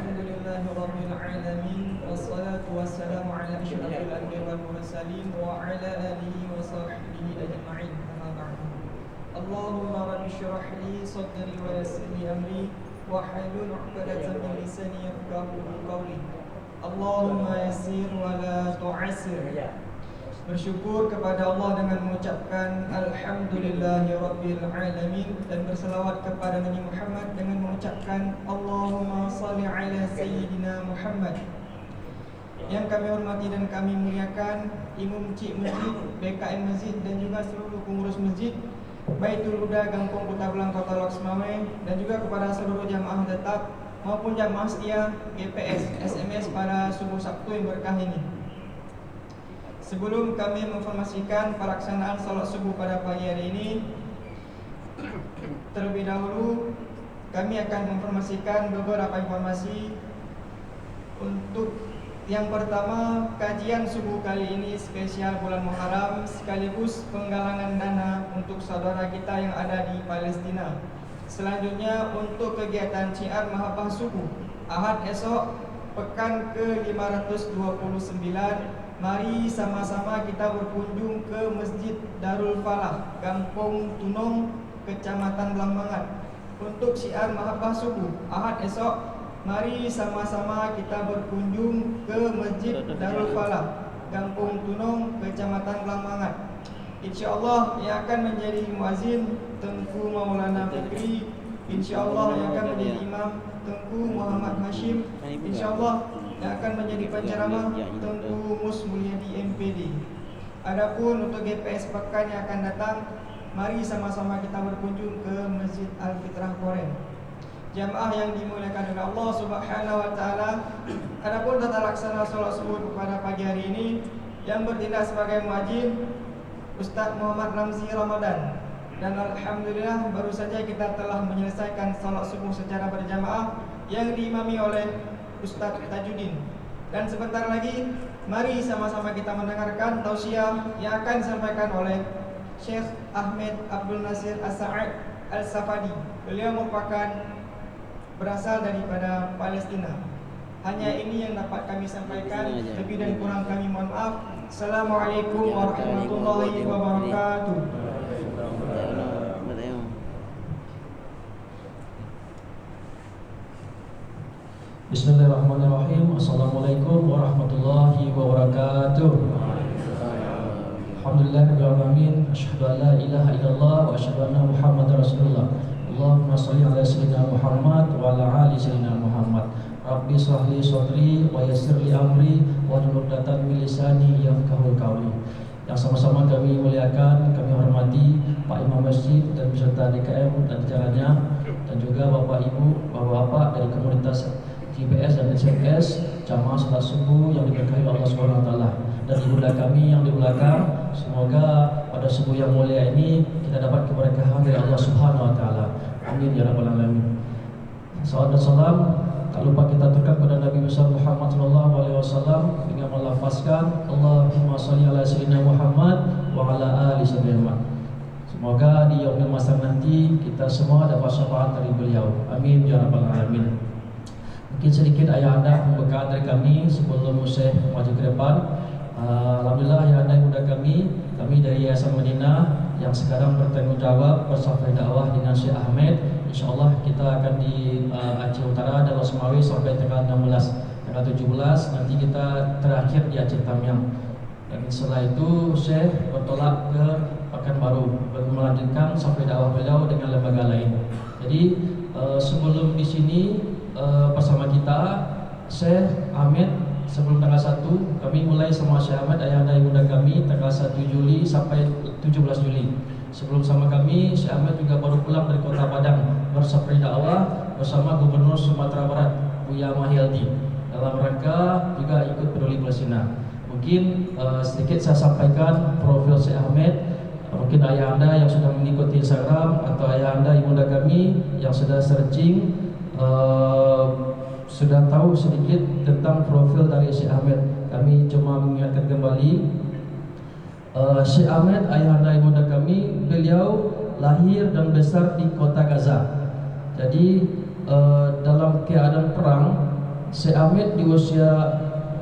Alhamdulillahi Rabbil Alamin. Wassalatu wassalamu ala asyrafil anbiya wal mursalin wa ala alihi wa sahbihi ajma'in. Amma ba'du. Allahumma rabbi shrah li sadri wa yassir li amri wa hlul 'uqdatam min lisani yafqahu qawli. Allahumma yassir wa la tu'assir. Bersyukur kepada Allah dengan mengucapkan Alhamdulillahi Rabbil Alamin, dan berselawat kepada Nabi Muhammad dengan mengucapkan Allahumma salli ala Sayyidina Muhammad. Yang kami hormati dan kami muliakan Imam Cik Masjid, BKM Masjid, dan juga seluruh pengurus masjid Baitul Huda Kampung Kota Belang Kota Loksmawe, dan juga kepada seluruh jamaah tetap maupun jamaah setia GPS SMS pada subuh Sabtu yang berkah ini. Sebelum kami menginformasikan pelaksanaan salat subuh pada pagi hari ini, terlebih dahulu kami akan menginformasikan beberapa informasi. Untuk yang pertama, kajian subuh kali ini spesial bulan Muharram sekaligus penggalangan dana untuk saudara kita yang ada di Palestina. Selanjutnya, untuk kegiatan syiar Mahabbah Subuh Ahad esok pekan ke-529, mari sama-sama kita berkunjung ke Masjid Darul Falah, Kampung Tunong, Kecamatan Blambangan. Untuk syiar Mahabbah Subuh Ahad esok, mari sama-sama kita berkunjung ke Masjid Darul Falah, Kampung Tunong, Kecamatan Blambangan. InsyaAllah yang akan menjadi muazzin Tengku Maulana Fikri. InsyaAllah yang akan menjadi imam Tengku Muhammad Hashim. InsyaAllah yang akan menjadi penceramah Tengku Mus Mulyadi MPD. Adapun untuk GPS pekan yang akan datang, mari sama-sama kita berkunjung ke Masjid Al-Fitrah Korem. Jamaah yang dimuliakan oleh Allah Subhanahu wa taala, adapun tata laksana salat subuh pada pagi hari ini yang bertindak sebagai muadzin Ustaz Muhammad Ramzi Ramadan. Dan alhamdulillah baru saja kita telah menyelesaikan salat subuh secara berjamaah yang diimami oleh Ustaz Tajuddin. Dan sebentar lagi mari sama-sama kita mendengarkan tausiah yang akan disampaikan oleh Syekh Ahmed Abdul Nasir As-Sa'id Al-Safadi. Beliau merupakan berasal daripada Palestina. Hanya ini yang dapat kami sampaikan, lebih dan kurang kami mohon maaf. Assalamualaikum warahmatullahi wabarakatuh. Bismillahirrahmanirrahim. Assalamualaikum warahmatullahi wabarakatuh. Alhamdulillahirrahmanirrahim. Asyhadu an la ilaha illallah wa asyhadu anna Muhammadar Rasulullah. Allahumma shalli ala sayyidina Muhammad wa ala ali sayyidina Muhammad. Rabbi shrah li sadri wa yassir li amri wahlul 'uqdatam min lisani yafqahu qawli. Yang sama-sama kami muliakan, kami hormati Pak Imam Masjid dan beserta DKM dan jalannya, dan juga Bapak Ibu, Bapak-bapak dari komunitas GPS dan SMS, jamaah salat subuh yang diberkahi Allah Subhanahu wa taala, dan ibunda kami yang di belakang. Semoga pada subuh yang mulia ini kita dapat keberkahan dari Allah Subhanahu wa taala. Amin ya rabbal alamin. Salawat dan salam tak lupa kita aturkan kepada Nabi besar Muhammad sallallahu alaihi wasallam dengan melafazkan Allahumma shalli ala sayyidina Muhammad wa ala ali sayyidina Muhammad. Semoga di yaumil mahsyar nanti kita semua dapat syafaat dari beliau. Amin ya rabbal alamin. Mungkin sedikit ayah anda pembekaan dari kami sebelum Syekh maju ke depan. Alhamdulillah ayah anda muda kami dari Yayasan Madinah yang sekarang bertanggung jawab bersafai dakwah dengan Syekh Ahmed. InsyaAllah kita akan di Aceh Utara dan Loksmawe sampai tanggal 16, tanggal 17 nanti kita terakhir di Aceh Tamiang. Dan setelah itu Syekh bertolak ke Pekanbaru melanjutkan sampai dakwah beliau dengan lembaga lain. Jadi sebelum di sini bersama kita Syekh Ahmed, sebelum tanggal 1 kami mulai sama Syekh Ahmed ayahanda ibunda kami tanggal 1 Juli sampai 17 Juli. Sebelum sama kami, Syekh Ahmed juga baru pulang dari Kota Padang bersafari dakwah bersama Gubernur Sumatera Barat Buya Mahyaldi dalam rangka juga ikut peduli Palestina. Mungkin sedikit saya sampaikan profil Syekh Ahmed. Mungkin ayah anda yang sudah mengikuti Instagram atau ayah anda ibunda kami yang sudah searching sudah tahu sedikit tentang profil dari Syekh Ahmed. Kami cuma mengingatkan kembali, Syekh Ahmed ayahanda ibunda kami, beliau lahir dan besar di kota Gaza. Jadi dalam keadaan perang Syekh Ahmed di usia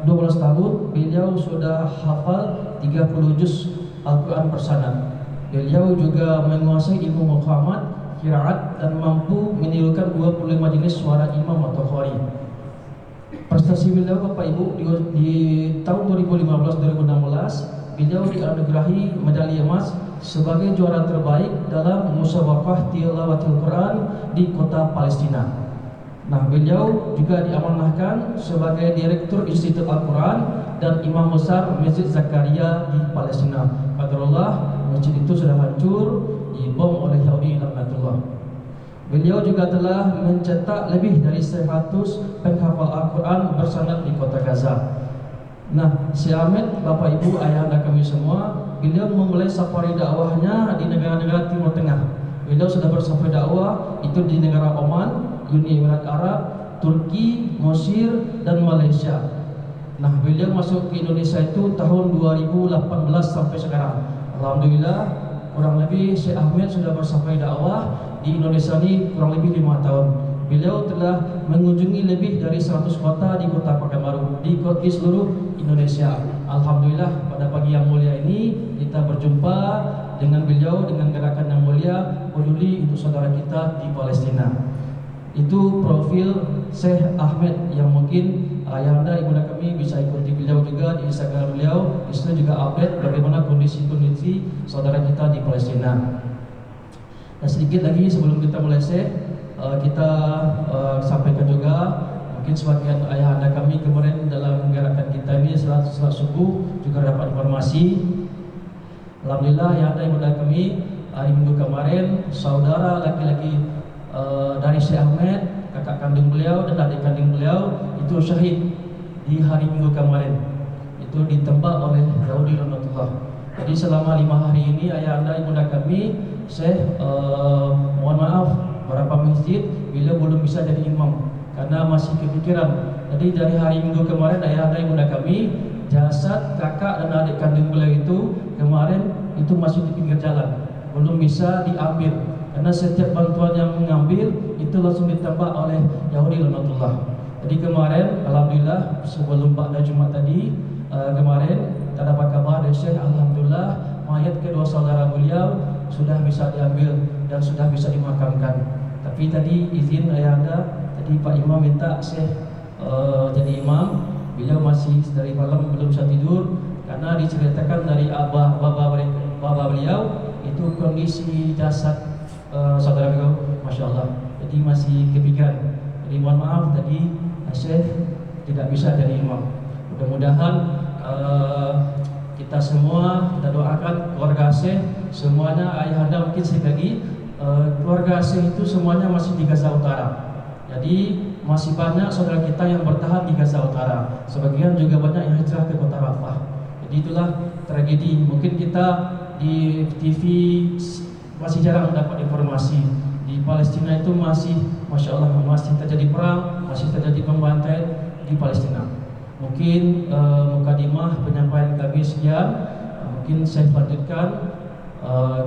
12 tahun beliau sudah hafal 30 juz Al-Quran bersanad. Beliau juga menguasai ilmu muqamat, qiraat, dan mampu menirukan 25 jenis suara imam atau qari. Prestasi beliau Bapak Ibu di tahun 2015-2016 beliau dianugerahi medali emas sebagai juara terbaik dalam musabaqah tilawatil Quran di kota Palestina. Nah, beliau juga diamanahkan sebagai Direktur Institut Al-Quran dan Imam Besar Masjid Zakaria di Palestina. Qadarullah, masjid itu sudah hancur dibom oleh Yahudi laknatullah. Beliau juga telah mencetak lebih dari 100 penghafal Al-Quran bersanad di kota Gaza. Nah, Syekh Ahmed, Bapak Ibu, ayahanda kami semua, beliau memulai safari dakwahnya di negara-negara Timur Tengah. Beliau sudah bersafari dakwah itu di negara Oman, Uni Emirat Arab, Turki, Mesir, dan Malaysia. Nah, beliau masuk ke Indonesia itu tahun 2018 sampai sekarang. Alhamdulillah, kurang lebih Syekh Ahmed sudah bersafari dakwah di Indonesia ini kurang lebih 5 tahun. Beliau telah mengunjungi lebih dari 100 kota di Kota Pekanbaru di seluruh Indonesia. Alhamdulillah, pada pagi yang mulia ini kita berjumpa dengan beliau dengan gerakan yang mulia peduli untuk saudara kita di Palestina. Itu profil Syekh Ahmed yang mungkin ayahanda ibunda kami bisa ikuti beliau juga di Instagram beliau. Di situ juga update bagaimana kondisi-kondisi saudara kita di Palestina. Dan sedikit lagi sebelum kita mulai kita sampaikan juga mungkin sebagian ayahanda kami kemarin dalam gerakan kita ini setelah subuh juga dapat informasi. Alhamdulillah ayahanda ibunda kami hari Minggu kemarin saudara laki-laki dari Syekh Ahmed, kakak kandung beliau dan adik kandung beliau itu syahid di hari Minggu kemarin. Itu ditembak oleh Yahudi laknatullah. Jadi selama 5 hari ini ayahanda ibunda kami Syekh mohon maaf beberapa masjid beliau belum bisa jadi imam karena masih kepikiran. Jadi dari hari Minggu kemarin ayahanda ibunda kami jasad kakak dan adik kandung beliau itu kemarin itu masih di pinggir jalan, belum bisa diambil karena setiap bantuan yang mengambil itu langsung ditembak oleh Yahudi laknatullah. Jadi kemarin alhamdulillah sebelum pada Jumat tadi kemarin kita dapat kabar dari Syekh, alhamdulillah mayat kedua saudara beliau sudah bisa diambil dan sudah bisa dimakamkan. Tapi tadi izin ayahanda, tadi Pak Imam minta Syekh jadi imam. Beliau masih dari malam belum bisa tidur karena diceritakan dari bapa beliau itu kondisi jasad saudara beliau, masya Allah. Jadi masih kepikiran. Jadi mohon maaf tadi Syekh tidak bisa jadi imam. Mudah-mudahan kita semua kita doakan keluarga Syekh semuanya, ayahanda mungkin sekali keluarga Syekh itu semuanya masih di Gaza Utara. Jadi masih banyak saudara kita yang bertahan di Gaza Utara. Sebagian juga banyak yang hijrah ke kota Rafah. Jadi itulah tragedi. Mungkin kita di TV masih jarang mendapat informasi. Di Palestina itu masih, masya Allah, masih terjadi perang, masih terjadi pembantaian di Palestina. Mungkin mukadimah penyampaian kami sekian. Mungkin saya lanjutkan.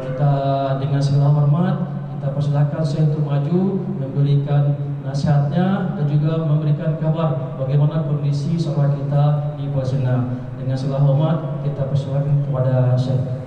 Kita dengan segala hormat kita persilakan saya untuk maju memberikan nasihatnya dan juga memberikan kabar bagaimana kondisi saudara kita di Palestina. Dengan segala hormat kita persilakan kepada Syekh.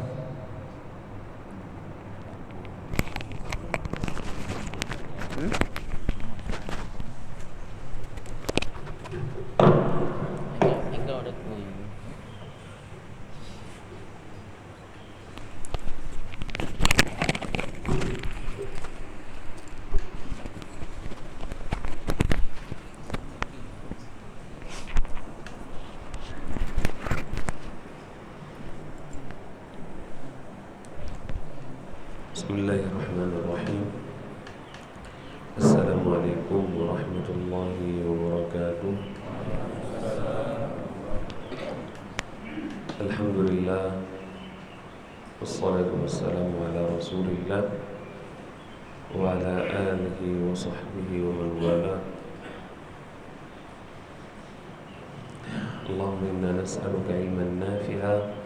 Bismillahirrahmanirrahim. Assalamualaikum warahmatullahi wabarakatuh. Alhamdulillah, wassalatu wassalamu ala rasulillah wa ala alihi wa sahbihi wa man wala. Allahumma inna nas'aluka ilman nafi'a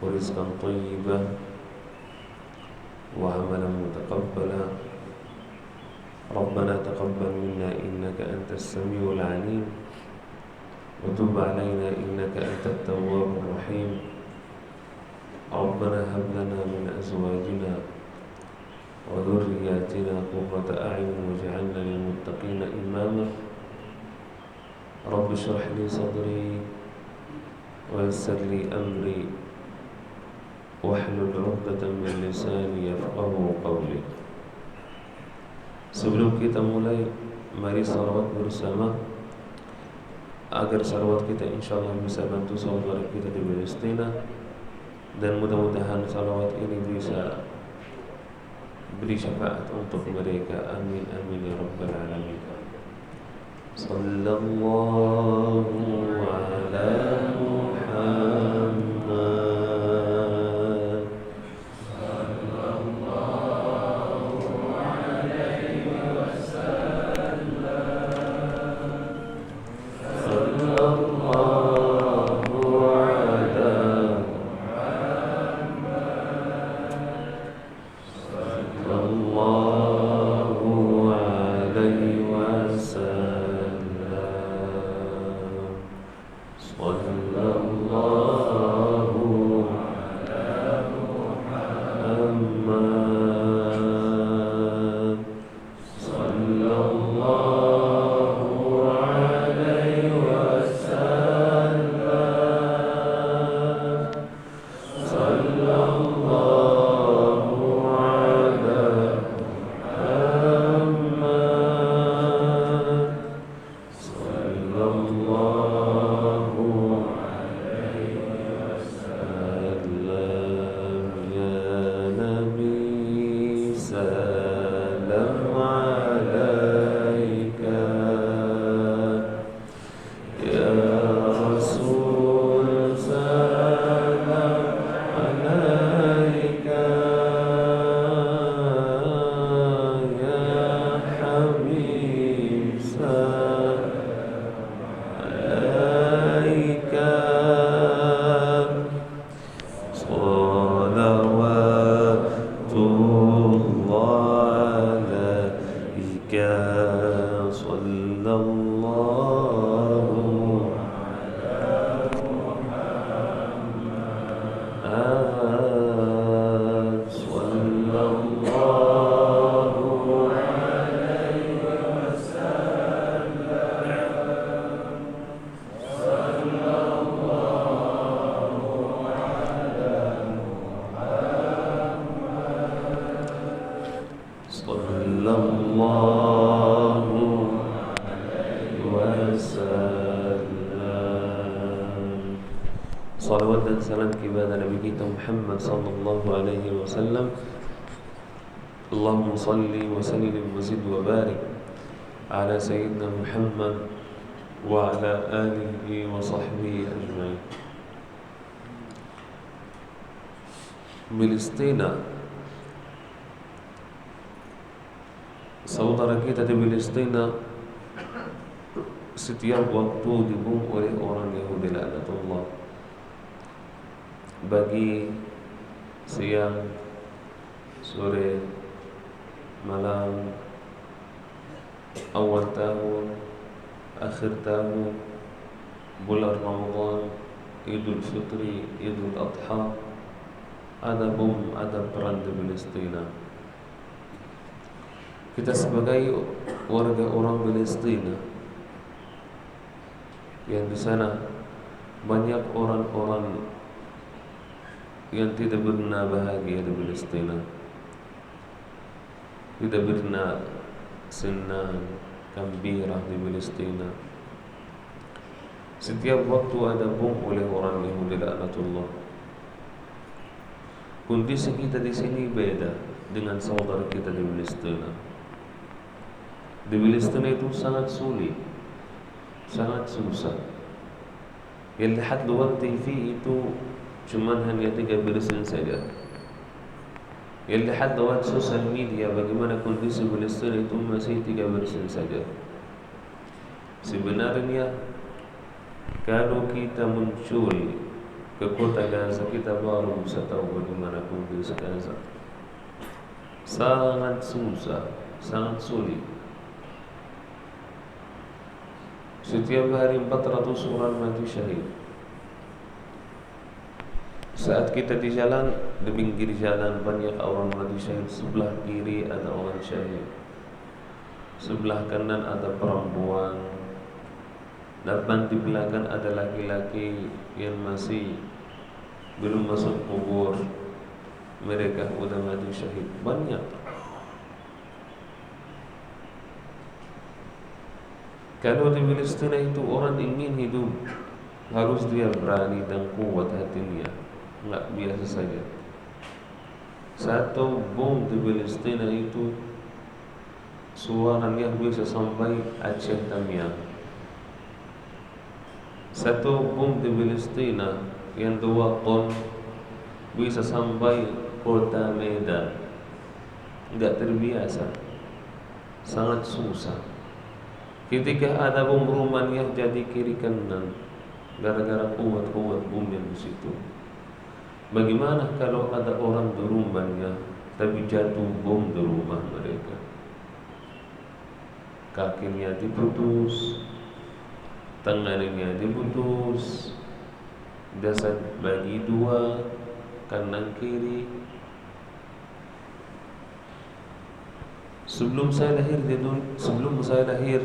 wa rizqan thayyiban wa amalan mutaqabbala ربنا تقبل منا إنك أنت السميع العليم وتب علينا إنك أنت التواب الرحيم ربنا هب لنا من أزواجنا وذرياتنا قرة أعين واجعلنا للمتقين إماما رب اشرح لي صدري ويسر لي أمري واhlul 'uqdatam min lisani yafqahu qawli. Sebelum kita mulai, mari salawat bersama agar salawat kita insyaallah bisa bantu saudara kita di Palestina, dan mudah-mudahan salawat ini bisa beri syafaat untuk mereka. Amin amin ya rabbal alamin. Sallallahu ala Muhammad. Salawat dan salam kepada Nabi kita Muhammad sallallahu alaihi wasallam. Allahumma salli wa sallim wa zid wa barik ala sayyidina Muhammad wa ala alihi wa sahbihi ajma'in. Palestina, saudara kita di Palestina setiap waktu dibunuh oleh orang Yahudi laknatullah. Bagi siang, sore, malam, awal tahun, akhir tahun, bulan Ramadan, Idul Fitri, Idul Adha, ada bom, ada perang di Palestina. Kita sebagai warga orang Palestina yang di sana banyak orang-orang yang tidak pernah bahagia di Palestina, tidak pernah senang, gembira di Palestina. Setiap waktu ada bom oleh orang Yahudi laknatullah. Kondisi kita di sini beda dengan saudara kita di Palestina. Di Palestina itu sangat sulit, sangat susah. Yang lihat luar TV itu cuman hanya 3% saja. Yang lihat lewat sosial media bagaimana kondisi Palestina itu masih 3% saja. Sebenarnya kalau kita muncul ke kota Gaza, kita baru bisa tahu bagaimana kondisi Gaza. Sangat susah, sangat sulit. Setiap hari 400 orang mati syahid. Saat kita di jalan, di pinggir jalan banyak orang mati syahid. Sebelah kiri ada orang syahid, sebelah kanan ada perempuan, dan di belakang ada laki-laki yang masih belum masuk kubur. Mereka udah mati syahid banyak. Kalau di Palestina itu orang ingin hidup, harus dia berani dan kuat hatinya, nggak biasa saja. Satu bom di Palestina itu suaranya bisa sampai Aceh Tamiang. Satu bom di Palestina yang 2 ton bisa sampai kota Medan. Nggak terbiasa, sangat susah. Ketika ada bom Rumania jadi kiri kanan, gara-gara kuat-kuat bom yang di situ. Bagaimana kalau ada orang di rumahnya tapi jatuh bom di rumah mereka? Kakinya diputus, tangannya diputus, jasad bagi 2, kanan kiri. Sebelum saya lahir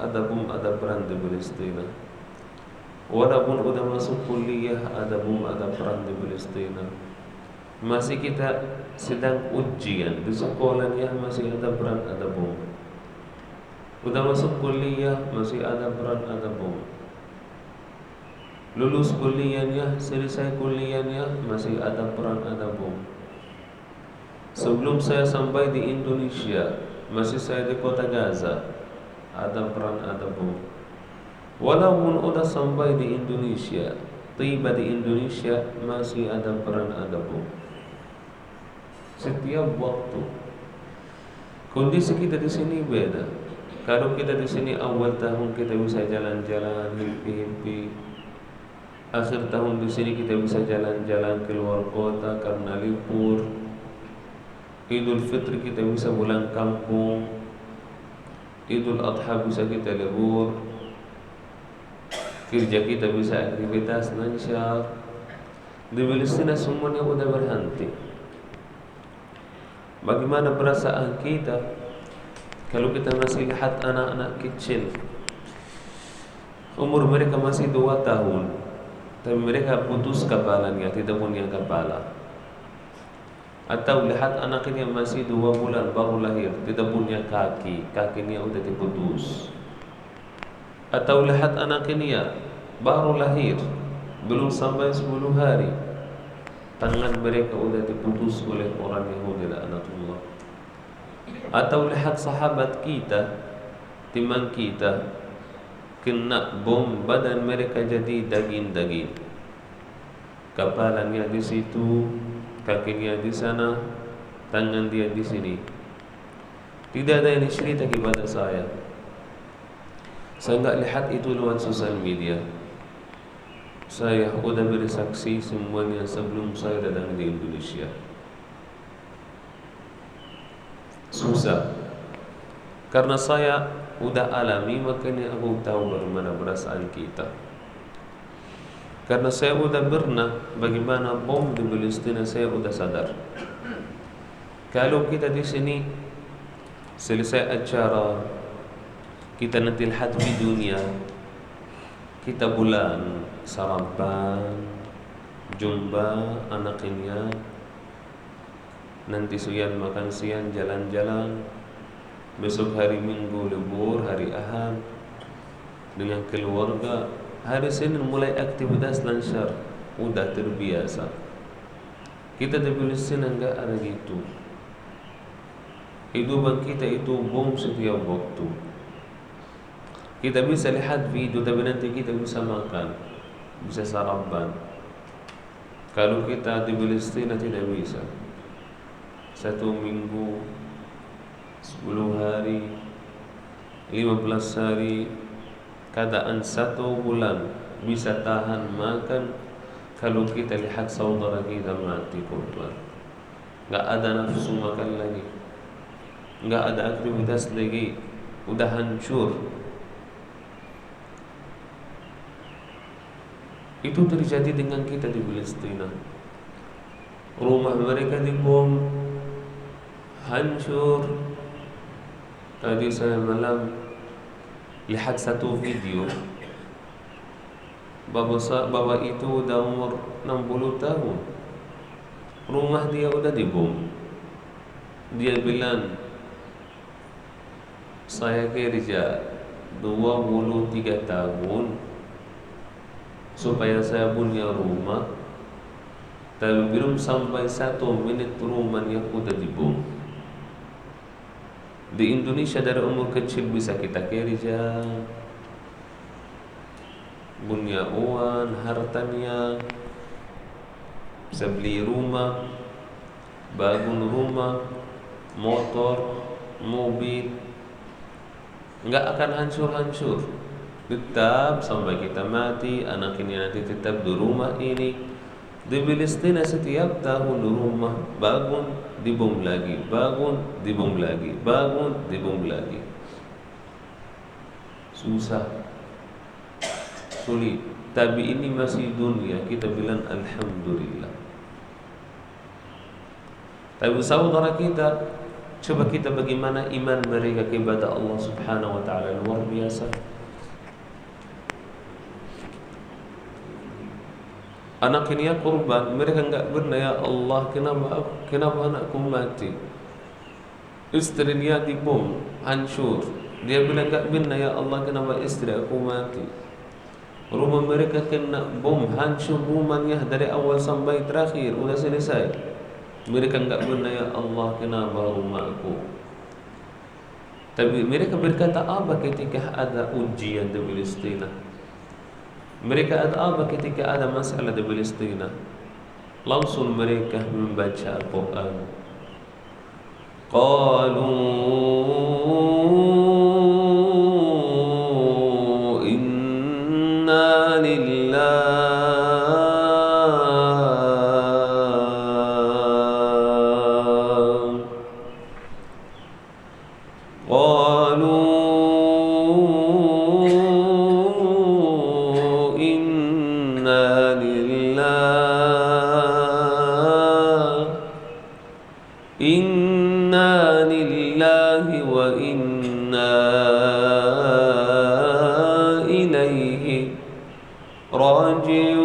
ada bom, ada perang di Palestina. Walaupun udah masuk kuliah, ada bom, ada perang di Palestina. Masih kita sedang ujian di sekolahnya, masih ada perang, ada bom. Udah masuk kuliah, masih ada perang, ada bom. Lulus kuliahnya, selesai kuliahnya, masih ada perang, ada bom. Sebelum saya sampai di Indonesia, masih saya di kota Gaza, ada perang, ada bom. Walaupun udah sampai di Indonesia, tiba di Indonesia, masih ada perang, ada bom. Setiap waktu. Kondisi kita di sini beda. Kalau kita di sini awal tahun kita bisa jalan-jalan, happy-happy. Akhir tahun di sini kita bisa jalan-jalan keluar kota karena libur. Idul Fitri kita bisa pulang kampung. Idul Adha bisa kita libur. Kerja kita bisa aktivitas lancar. Di Palestina semuanya udah berhenti. Bagaimana perasaan kita kalau kita masih lihat anak-anak kecil, umur mereka masih 2 tahun, tapi mereka putus kepalanya, tidak punya kepala. Atau lihat anaknya masih 2 bulan baru lahir, tidak punya kaki, kakinya udah diputus. Atau lihat anaknya baru lahir, belum sampai 10 hari, tangan mereka udah diputus oleh orang Yahudi laknatullah. Atau lihat sahabat kita, teman kita, kena bom, badan mereka jadi daging-daging. Kepalanya di situ, kakinya di sana, tangan dia di sini. Tidak ada yang cerita kepada saya. Saya enggak lihat itu lewat sosial media. Saya sudah bersaksi semuanya sebelum saya datang di Indonesia. Susah. Karena saya sudah alami, makanya aku tahu bagaimana perasaan kita. Karena saya sudah pernah bagaimana bom di Palestina, saya sudah sadar. Kalau kita di sini selesai acara, kita nanti lihat di dunia, kita pulang sarapan, jumpa anaknya, nanti siang makan siang, jalan-jalan, besok hari Minggu libur, hari Ahad dengan keluarga, hari Senin mulai aktivitas lancar, udah terbiasa. Kita di Palestina enggak ada gitu. Hidupan kita itu bom setiap waktu. Kita bisa lihat video, tapi nanti kita bisa makan, bisa sarapan. Kalau kita di Palestina tidak bisa. 1 minggu, 10 hari, 15 hari, keadaan 1 bulan bisa tahan makan. Kalau kita lihat saudara kita mati korban, nggak ada nafsu makan lagi, nggak ada aktivitas lagi, udah hancur. Itu terjadi dengan kita di Palestina. Rumah mereka dibom, hancur. Tadi saya malam lihat satu video, bapak itu udah umur 60 tahun, rumah dia udah dibom. Dia bilang, saya kerja 23 tahun supaya saya punya rumah, tapi belum sampai 1 menit rumahnya udah dibom. Di Indonesia dari umur kecil bisa kita kerja, punya uang, hartanya, bisa beli rumah, bangun rumah, motor, mobil, nggak akan hancur-hancur. Tetap sampai kita mati, anak ini nanti tetap di rumah ini. Di Palestina setiap tahun rumah bangun, dibom lagi, bangun, dibom lagi, bangun, dibom lagi. Susah, sulit. Tapi ini masih dunia, kita bilang alhamdulillah. Tapi saudara kita, coba kita bagaimana iman mereka kepada Allah Subhanahu wa ta'ala, luar biasa. Anak ini kurban, mereka enggak benar, ya Allah, kenapa anakku mati? Istrinya dibom, hancur. Dia bilang enggak benar, ya Allah, kenapa istri aku mati? Rumah mereka kena bom, hancur rumahnya dari awal sampai terakhir, udah selesai. Mereka enggak benar, ya Allah, kenapa rumahku? Tapi mereka berkata apa ketika ada ujian di Palestina? Mereka ada apa ketika ada masalah di Palestina? Langsung mereka membaca Al-Quran. Qalu inna lillah. Qalu inna lillahi wa inna ilaihi raji'un.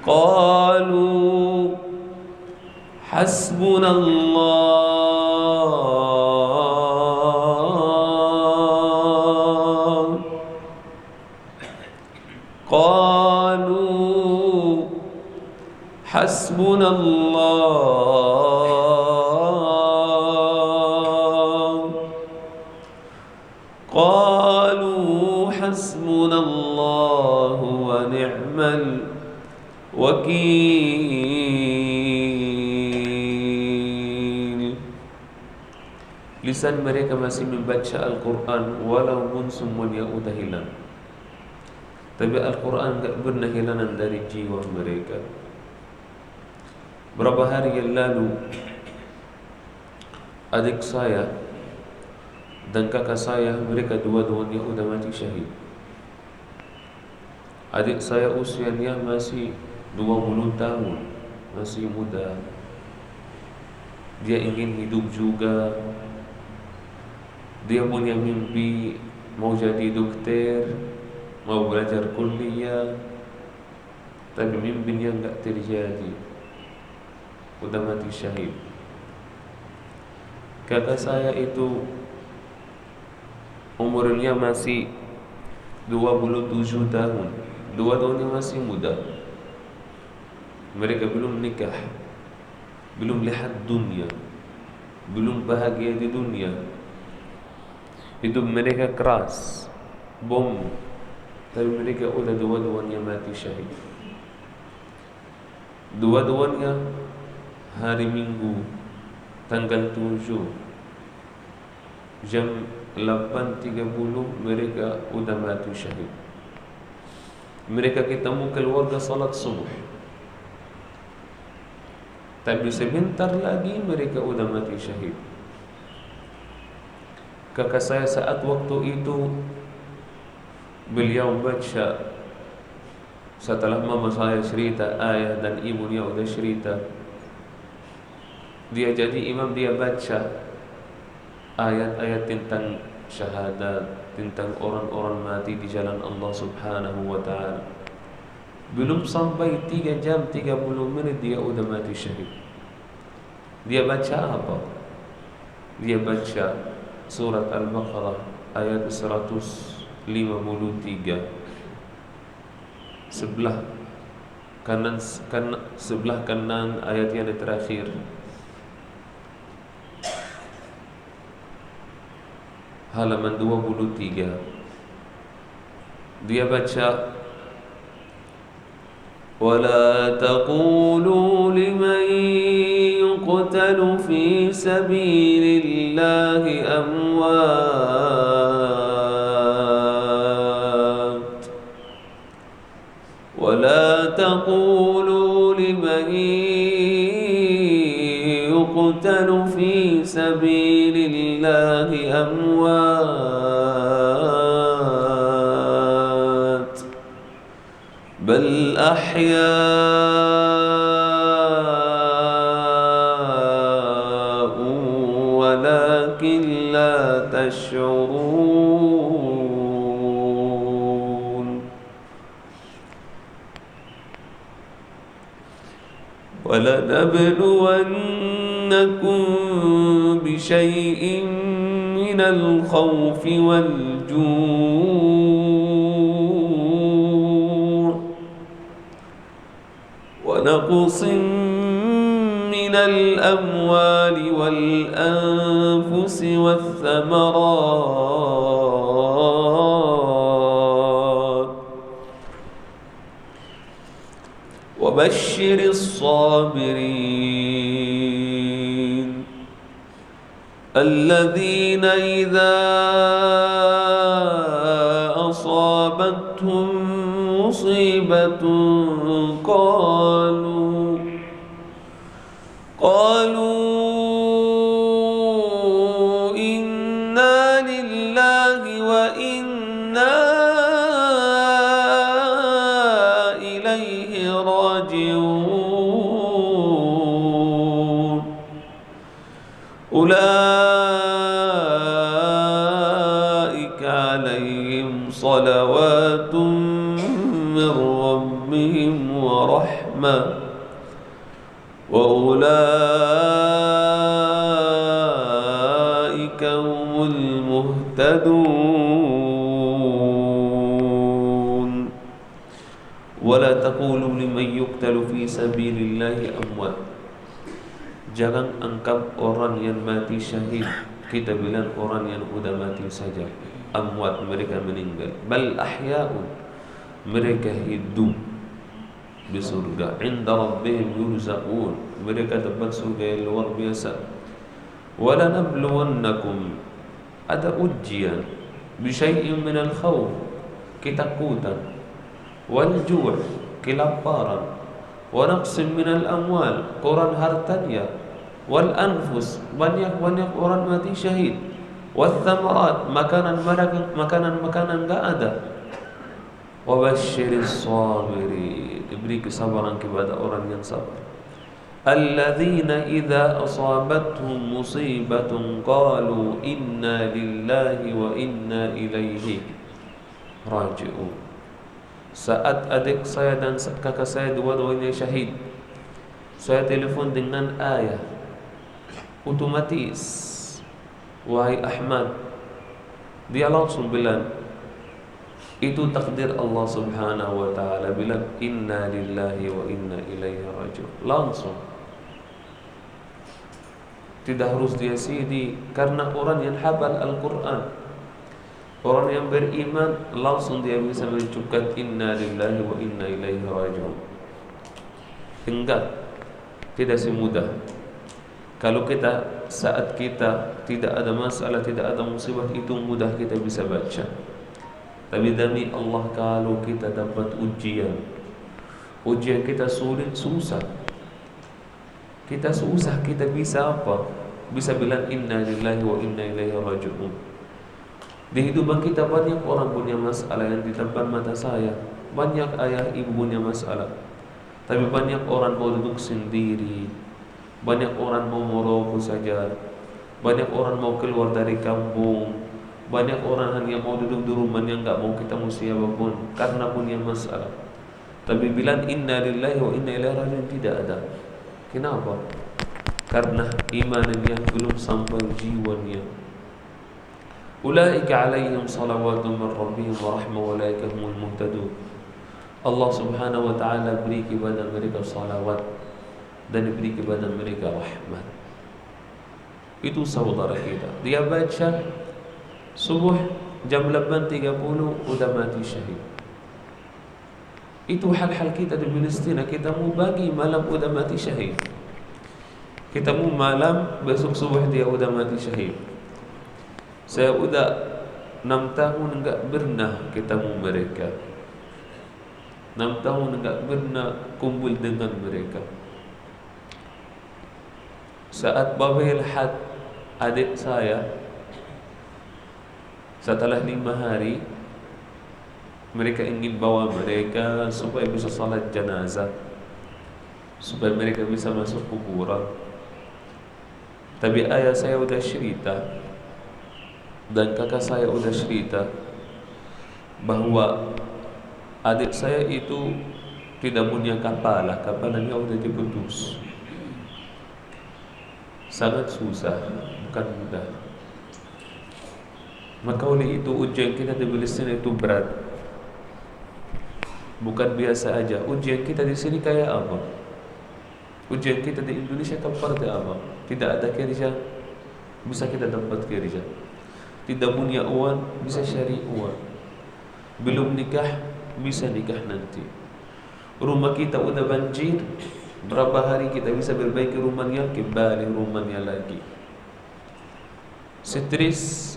Qalu hasbunallah حسبنا الله. قالوا حسبنا الله ونعم الوكيل. Lisan mereka masih membaca Al-Quran walaupun semuanya udah hilang. Tapi Al-Quran tak pernah hilang dari jiwa mereka. Berapa hari yang lalu adik saya dan kakak saya, mereka dua-duanya sudah mati syahid. Adik saya usianya masih 20 tahun, masih muda. Dia ingin hidup juga. Dia punya mimpi mau jadi dokter, mau belajar kuliah, tapi mimpinya enggak terjadi. Udah mati syahid. Kakak saya itu umurnya masih 27 tahun. Dua-duanya masih muda. Mereka belum nikah, belum lihat dunia, belum bahagia di dunia. Hidup mereka keras, bom. Tapi mereka udah dua-duanya mati syahid. Dua-duanya hari Minggu tanggal 7 jam 8.30 mereka udah mati syahid. Mereka ketemu keluarga salat subuh, tapi sebentar lagi mereka udah mati syahid. Kakak saya saat waktu itu beliau baca, setelah mama saya cerita ayah dan ibunya udah cerita, dia jadi imam, dia baca ayat-ayat tentang syahadat, tentang orang-orang mati di jalan Allah Subhanahu wa ta'ala. Belum sampai 3 jam 30 menit dia udah mati syahid. Dia baca apa? Dia baca surat Al-Baqarah ayat 153, sebelah kanan ayat yang terakhir, halaman 23. Dia baca, ولا تقولوا لمن يقتل في سبيل الله أموات ولا تقولوا لمن يقتل في سبيل الله أموات بل أحياء ولكن لا تشعرون ولنبلونكم بشيء من الخوف والجوع ونقص من الأموال والأنفس والثمرات وبشر الصابرين الذين إذا أصابتهم مصيبة قالوا إنا لله وإنا إليه راجعون أولئك عليهم صلوات من ربهم ورحمة وأولئك هم المهتدون ولا تقولوا لمن يقتل في سبيل الله أموات. Jangan anggap orang yang mati syahid kita bilang orang yang udah mati saja, amwat, mereka meninggal. Bal ahya'un, mereka hidup di surga. Inda rabbihim yurzaqun, mereka dapat surga yang luar biasa. Wala nabluwannakum, ada ujian, bisyai'in minal khawf, ketakutan, wal ju', kelaparan, wa naqsin minal amwal, kurang hartanya, wal anfus, banyak-banyak orang mati syahid, wal thamarat, makanan enggak ada. Wa basyiris sabirin, beri kesabaran kepada orang yang sabar. Alladzina idza asabatuhum musibatun qalu inna lillahi wa inna ilaihi raji'un. Saat adik saya dan kakak saya dua-duanya syahid, saya telepon dengan ayah, otomatis, wahai Ahmad, dia langsung bilang, itu takdir Allah Subhanahu wa ta'ala, bilang inna lillahi wa inna ilaihi raji'un. Langsung, tidak harus dia CD, karena orang yang hafal Al-Quran, orang yang beriman, langsung dia bisa mengucapkan inna lillahi wa inna ilaihi raji'un. Enggak, tidak semudah. Kalau kita, saat kita tidak ada masalah, tidak ada musibah, itu mudah kita bisa baca. Tapi demi Allah, kalau kita dapat ujian kita sulit, susah. Kita susah, kita bisa apa? Bisa bilang inna lillahi wa inna ilaihi raji'un. Di hidupan kita banyak orang punya masalah yang di depan mata saya. Banyak ayah ibu punya masalah. Tapi banyak orang mau duduk sendiri. Banyak orang mau merokok saja. Banyak orang mau keluar dari kampung. Banyak orang hanya mau duduk di rumahnya, nggak mau ketemu siapapun karena punya masalah. Tapi bilang inna lillahi wa inna ilaihi raji'un tidak ada. Kenapa? Karena imannya belum sampai jiwanya. Ulaika alaihim salawatun min rabbihim wa rahmah wa ulaika humul muhtadun. Allah Subhanahu wa taala beri kepada mereka salawat dan beri kepada mereka rahmat. Itu saudara kita. Dia baca subuh jam 8.30 udah mati syahid. Itu hal-hal kita di Palestina. Kita mau bagi malam udah mati syahid. Kita mau malam besok subuh dia udah mati syahid. Saya udah 6 tahun enggak pernah ketemu mereka. 6 tahun enggak pernah kumpul dengan mereka. Saat Babel had adik saya, setelah 5 hari mereka ingin bawa mereka supaya bisa salat jenazah, supaya mereka bisa masuk kuburan. Tapi ayah saya udah cerita dan kakak saya udah cerita bahwa adik saya itu tidak punya kepala, kepalanya udah diputus. Sangat susah, bukan mudah. Maka oleh itu ujian kita di Palestina itu berat. Bukan biasa aja. Ujian kita di sini kayak apa? Ujian kita di Indonesia seperti apa? Tidak ada kerja, bisa kita dapat kerja. Tidak punya uang, bisa cari uang. Belum nikah, bisa nikah nanti. Rumah kita udah banjir, berapa hari kita bisa perbaiki rumahnya, kembali rumahnya lagi. Stres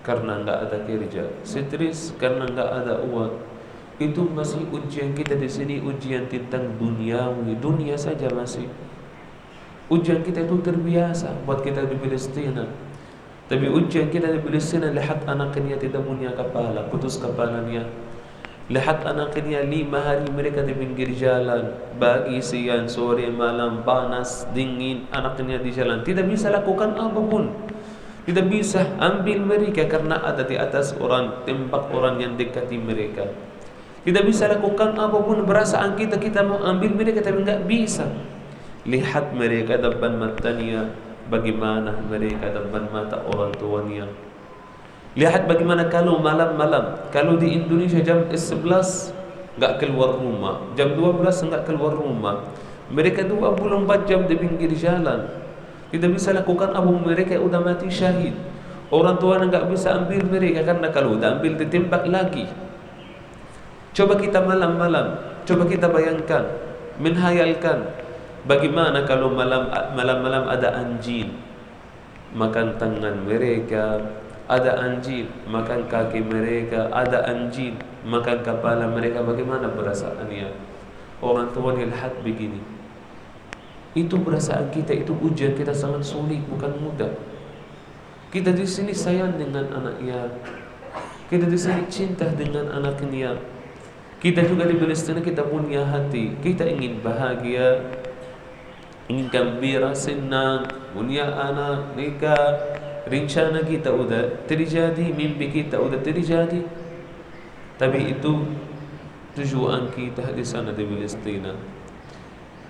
karena nggak ada kerja, stres karena nggak ada uang. Itu masih ujian kita di sini, ujian tentang duniawi, dunia saja masih. Ujian kita itu terbiasa buat kita di Palestina. Tapi ujian kita di Palestina, lihat anaknya tidak punya kepala, putus kepalanya. Lihat anaknya 5 hari mereka di pinggir jalan, pagi, siang, sore, malam, panas, dingin, anaknya di jalan. Tidak bisa lakukan apapun. Tidak bisa ambil mereka karena ada di atas orang, tempat orang yang dekati mereka. Tidak bisa lakukan apapun, perasaan kita mau ambil mereka tapi enggak bisa. Lihat mereka depan matanya, bagaimana mereka depan mata orang tuanya. Lihat bagaimana kalau malam-malam, kalau di Indonesia jam 11 enggak keluar rumah, jam 12 enggak keluar rumah. Mereka 24 jam di pinggir jalan. Tidak bisa lakukan apa, mereka udah mati syahid. Orang tuanya enggak bisa ambil mereka karena kalau udah ambil ditembak lagi. Coba kita malam-malam, coba kita bayangkan, menhayalkan bagaimana kalau malam-malam ada anjing makan tangan mereka, ada anjing makan kaki mereka, ada anjing makan kepala mereka, bagaimana perasaannya? Orang tua lihat begini. Itu perasaan kita, itu ujian kita sangat sulit, bukan mudah. Kita di sini sayang dengan anaknya, kita di sini cinta dengan anaknya. Kita juga di Palestina kita punya hati, kita ingin bahagia, ingin gembira, senang, punya anak, nikah, rencana kita udah terjadi, mimpi kita udah terjadi. Tapi itu tujuan kita di sana di Palestina.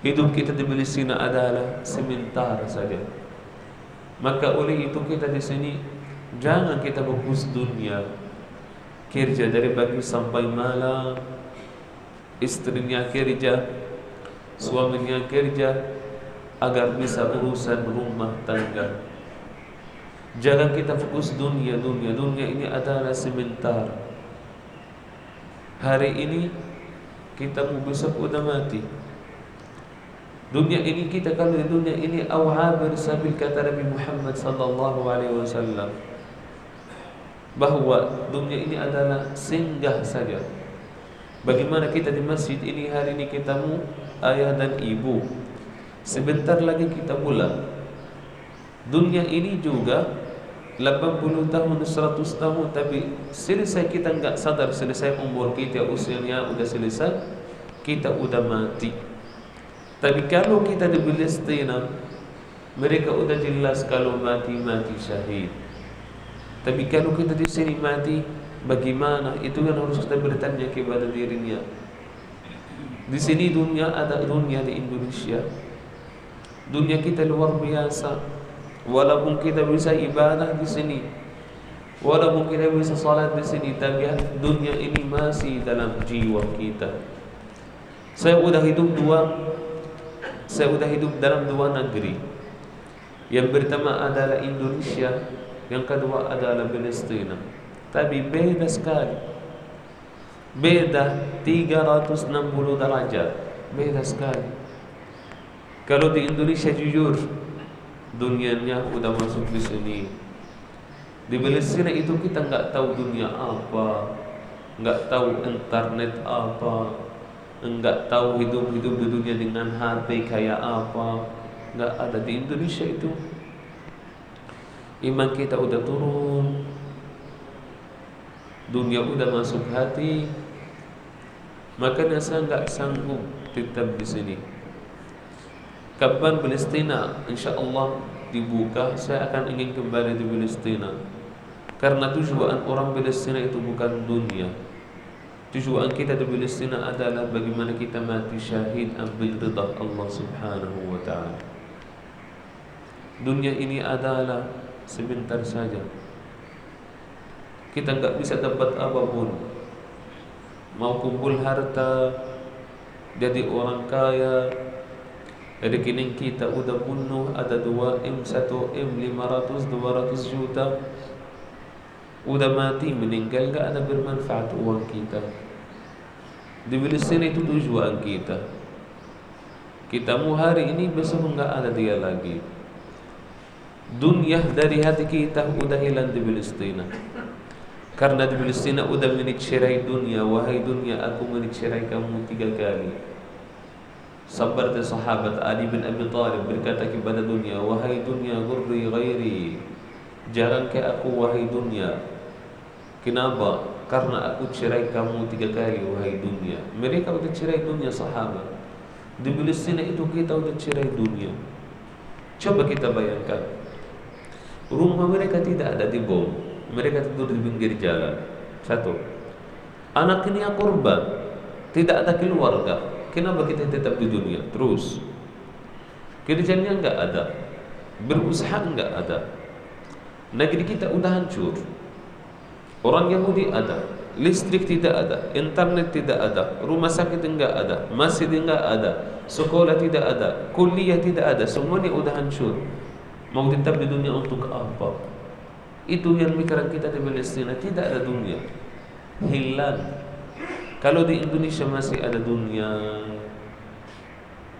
Hidup kita di Palestina adalah sementara saja. Maka oleh itu kita di sini jangan kita fokus dunia, kerja dari pagi sampai malam, istrinya kerja, suaminya kerja, agar bisa urusan rumah tangga. Jangan kita fokus dunia. Dunia ini adalah sebentar. Hari ini kita besok udah mati. Dunia ini kita, kalau di dunia ini awabir sabil, kata Nabi Muhammad sallallahu alaihi wasallam, bahwa dunia ini adalah singgah saja. Bagaimana kita di masjid ini hari ini ketemu ayah dan ibu, sebentar lagi kita pulang. Dunia ini juga 80 tahun, 100 tahun, tapi selesai kita enggak sadar, selesai umur kita, usianya udah selesai, kita udah mati. Tapi kalau kita di Palestina, mereka udah jelas kalau mati syahid. Tapi kalau kita di sini mati, bagaimana? Itu yang harus kita bertanya kepada dirinya. Di sini dunia ada dunia di Indonesia. Dunia kita luar biasa. Walaupun kita bisa ibadah di sini, walaupun kita bisa salat di sini, tapi dunia ini masih dalam jiwa kita. Saya udah hidup dalam dua negeri. Yang pertama adalah Indonesia, yang kedua adalah Palestina. Tapi beda sekali. Beda 360 derajat. Beda sekali. Kalau di Indonesia jujur, dunianya udah masuk di sini. Di Palestina itu kita nggak tahu dunia apa, nggak tahu internet apa, nggak tahu hidup di dunia dengan HP kayak apa. Nggak ada. Di Indonesia itu iman kita udah turun, dunia udah masuk hati. Makanya saya nggak sanggup tetap di sini. Kapan Palestina insyaAllah dibuka, saya akan ingin kembali di Palestina. Karena tujuan orang Palestina itu bukan dunia. Tujuan kita di Palestina adalah bagaimana kita mati syahid ambil ridha Allah Subhanahu wa ta'ala. Dunia ini adalah sebentar saja. Kita enggak bisa dapat apapun. Mau kumpul harta, jadi orang kaya, rekening kita udah penuh, ada 2M, 1M, 500, 200 juta. Udah mati, meninggal, enggak ada bermanfaat uang kita. Di Palestina itu tujuan kita. Kita mau hari ini, besok enggak ada dia lagi. Dunia dari hati kita udah hilang di Palestina. Karena di Palestina udah mencerai dunia. Wahai dunia, aku mencerai kamu 3 kali. Seperti sahabat Ali bin Abi Thalib berkata kepada dunia, wahai dunia, ghurri ghairi, jangan ke aku wahai dunia. Kenapa? Karena aku cerai kamu 3 kali wahai dunia. Mereka udah cerai dunia sahabat. Di Palestina itu kita udah cerai dunia. Coba kita bayangkan, rumah mereka tidak ada dibom, mereka tidur di pinggir jalan. 1. Anaknya korban, tidak ada keluarga. Kenapa kita tetap di dunia? Terus kerjanya enggak ada, berusaha enggak ada. Negeri kita udah hancur. Orang Yahudi ada, listrik tidak ada, internet tidak ada, rumah sakit enggak ada, masjid enggak ada, sekolah tidak ada, kuliah tidak ada, semuanya udah hancur. Mau tetap di dunia untuk apa? Itu yang pikiran kita di Palestina. Tidak ada dunia, hilang. Kalau di Indonesia masih ada dunia,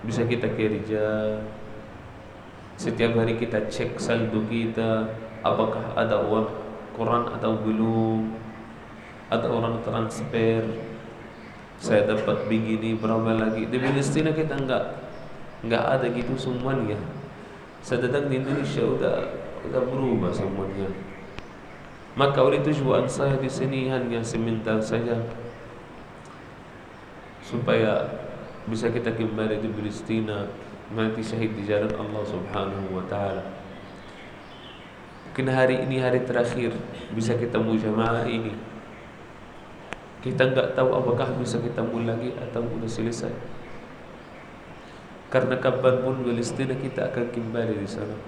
bisa kita kerja. Setiap hari kita cek saldo kita, apakah ada uang Quran atau belum. Ada orang transfer, saya dapat begini, berapa lagi. Di Palestina kita enggak ada gitu semuanya. Saya datang di Indonesia udah berubah semuanya. Maka oleh tujuan saya di sini hanya sebentar saja, supaya bisa kita kembali di Palestina, mati syahid di jalan Allah Subhanahu wa ta'ala. Mungkin hari ini hari terakhir bisa kita mujamaah ini. Kita enggak tahu apakah bisa ketemu lagi atau sudah selesai. Karena kapanpun Palestina kita akan kembali di sana.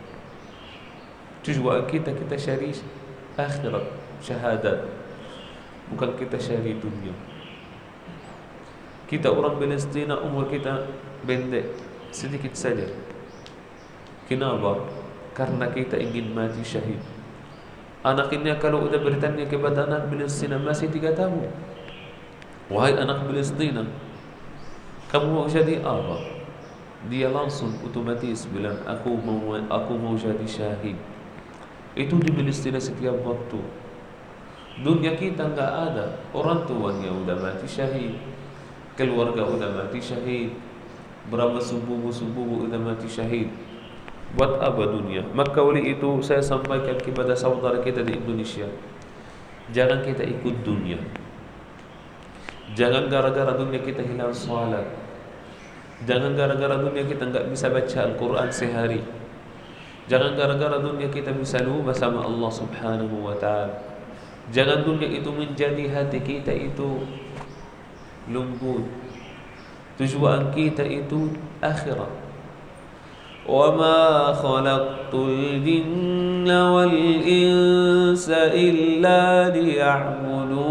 Tujuan kita cari akhirat, syahadat, bukan kita cari dunia. Kita orang Palestina, umur kita pendek, sedikit saja. Kenapa? Karena kita ingin mati syahid. Anaknya kalau udah bertanya kepada anak Palestina masih 3 tahun, wahai anak Palestina, kamu mau jadi apa? Dia langsung otomatis bilang, aku mau jadi syahid. Itu di Palestina setiap waktu. Dunia kita enggak ada. Orang tuanya udah mati syahid, keluarga udah mati syahid, berapa subuh udah mati syahid. Buat apa dunia? Maka oleh itu saya sampaikan kepada saudara kita di Indonesia, jangan kita ikut dunia. Jangan gara-gara dunia kita hilang salat. Jangan gara-gara dunia kita enggak bisa baca Al-Quran sehari. Jangan gara-gara dunia kita bisa lupa sama Allah Subhanahu wa ta'ala. Jangan dunia itu menjadi hati kita itu lembut. Tujuan kita itu akhirat. وَمَا خَلَقْتُ الْجِنَّ وَالْإِنسَ إِلَّا لِيَعْبُدُونَ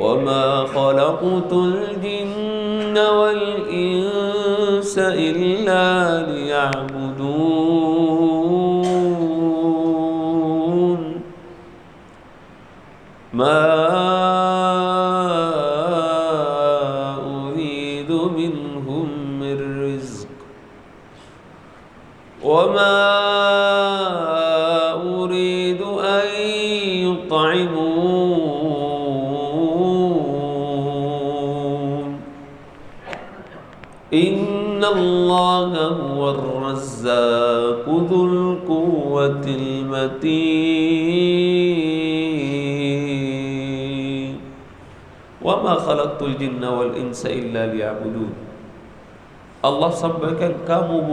وَمَا خَلَقْتُ الْجِنَّ وَالْإِنسَ إِلَّا لِيَعْبُدُونَ مَا وما أريد أن يطعمون إن الله هو الرزاق ذو القوة المتين وما خلقت الجن والإنس إلا ليعبدون. Allah sampaikan kamu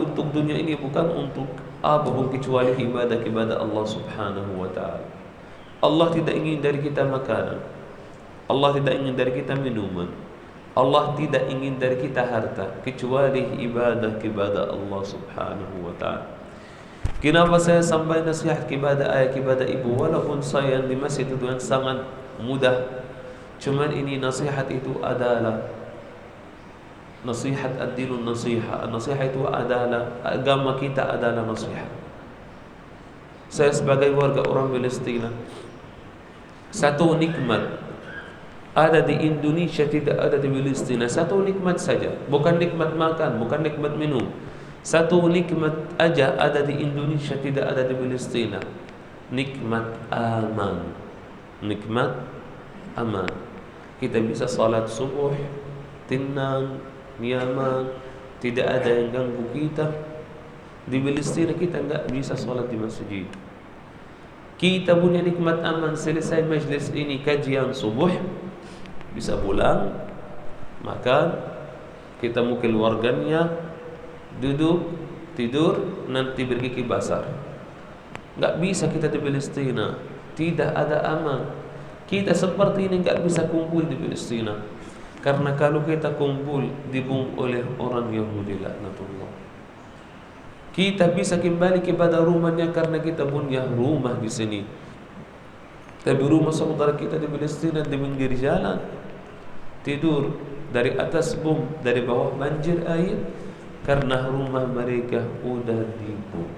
untuk dunia ini bukan untuk apapun kecuali ibadah kepada Allah Subhanahu wa ta'ala. Allah tidak ingin dari kita makanan. Allah tidak ingin dari kita minuman. Allah tidak ingin dari kita harta kecuali ibadah kepada Allah Subhanahu wa ta'ala. Kenapa saya sampaikan nasihat kepada ayah, kepada ibu, walaupun saya di masjid itu yang sangat mudah, cuman ini nasihat itu adalah nasihat ad-dinun nasihat. Nasihat itu adalah agama kita adalah nasihat. Saya sebagai warga orang Palestina, satu nikmat ada di Indonesia tidak ada di Palestina. Satu nikmat saja, bukan nikmat makan, bukan nikmat minum. Satu nikmat aja ada di Indonesia tidak ada di Palestina. Nikmat aman. Nikmat aman. Kita bisa salat subuh tenang, nyaman, tidak ada yang ganggu kita. Di Palestina kita enggak bisa sholat di masjid. Kita punya nikmat aman, selesai majlis ini kajian subuh bisa pulang, makan, ketemu keluarganya, duduk, tidur, nanti pergi ke pasar. Enggak bisa kita di Palestina, tidak ada aman. Kita seperti ini enggak bisa kumpul di Palestina. Karena kalau kita kumpul dibunuh oleh orang Yahudi laknatullah. Kita bisa kembali kepada rumahnya karena kita punya rumah di sini. Tapi rumah saudara kita di Palestina di pinggir jalan, tidur dari atas bom, dari bawah banjir air karena rumah mereka udah dibom.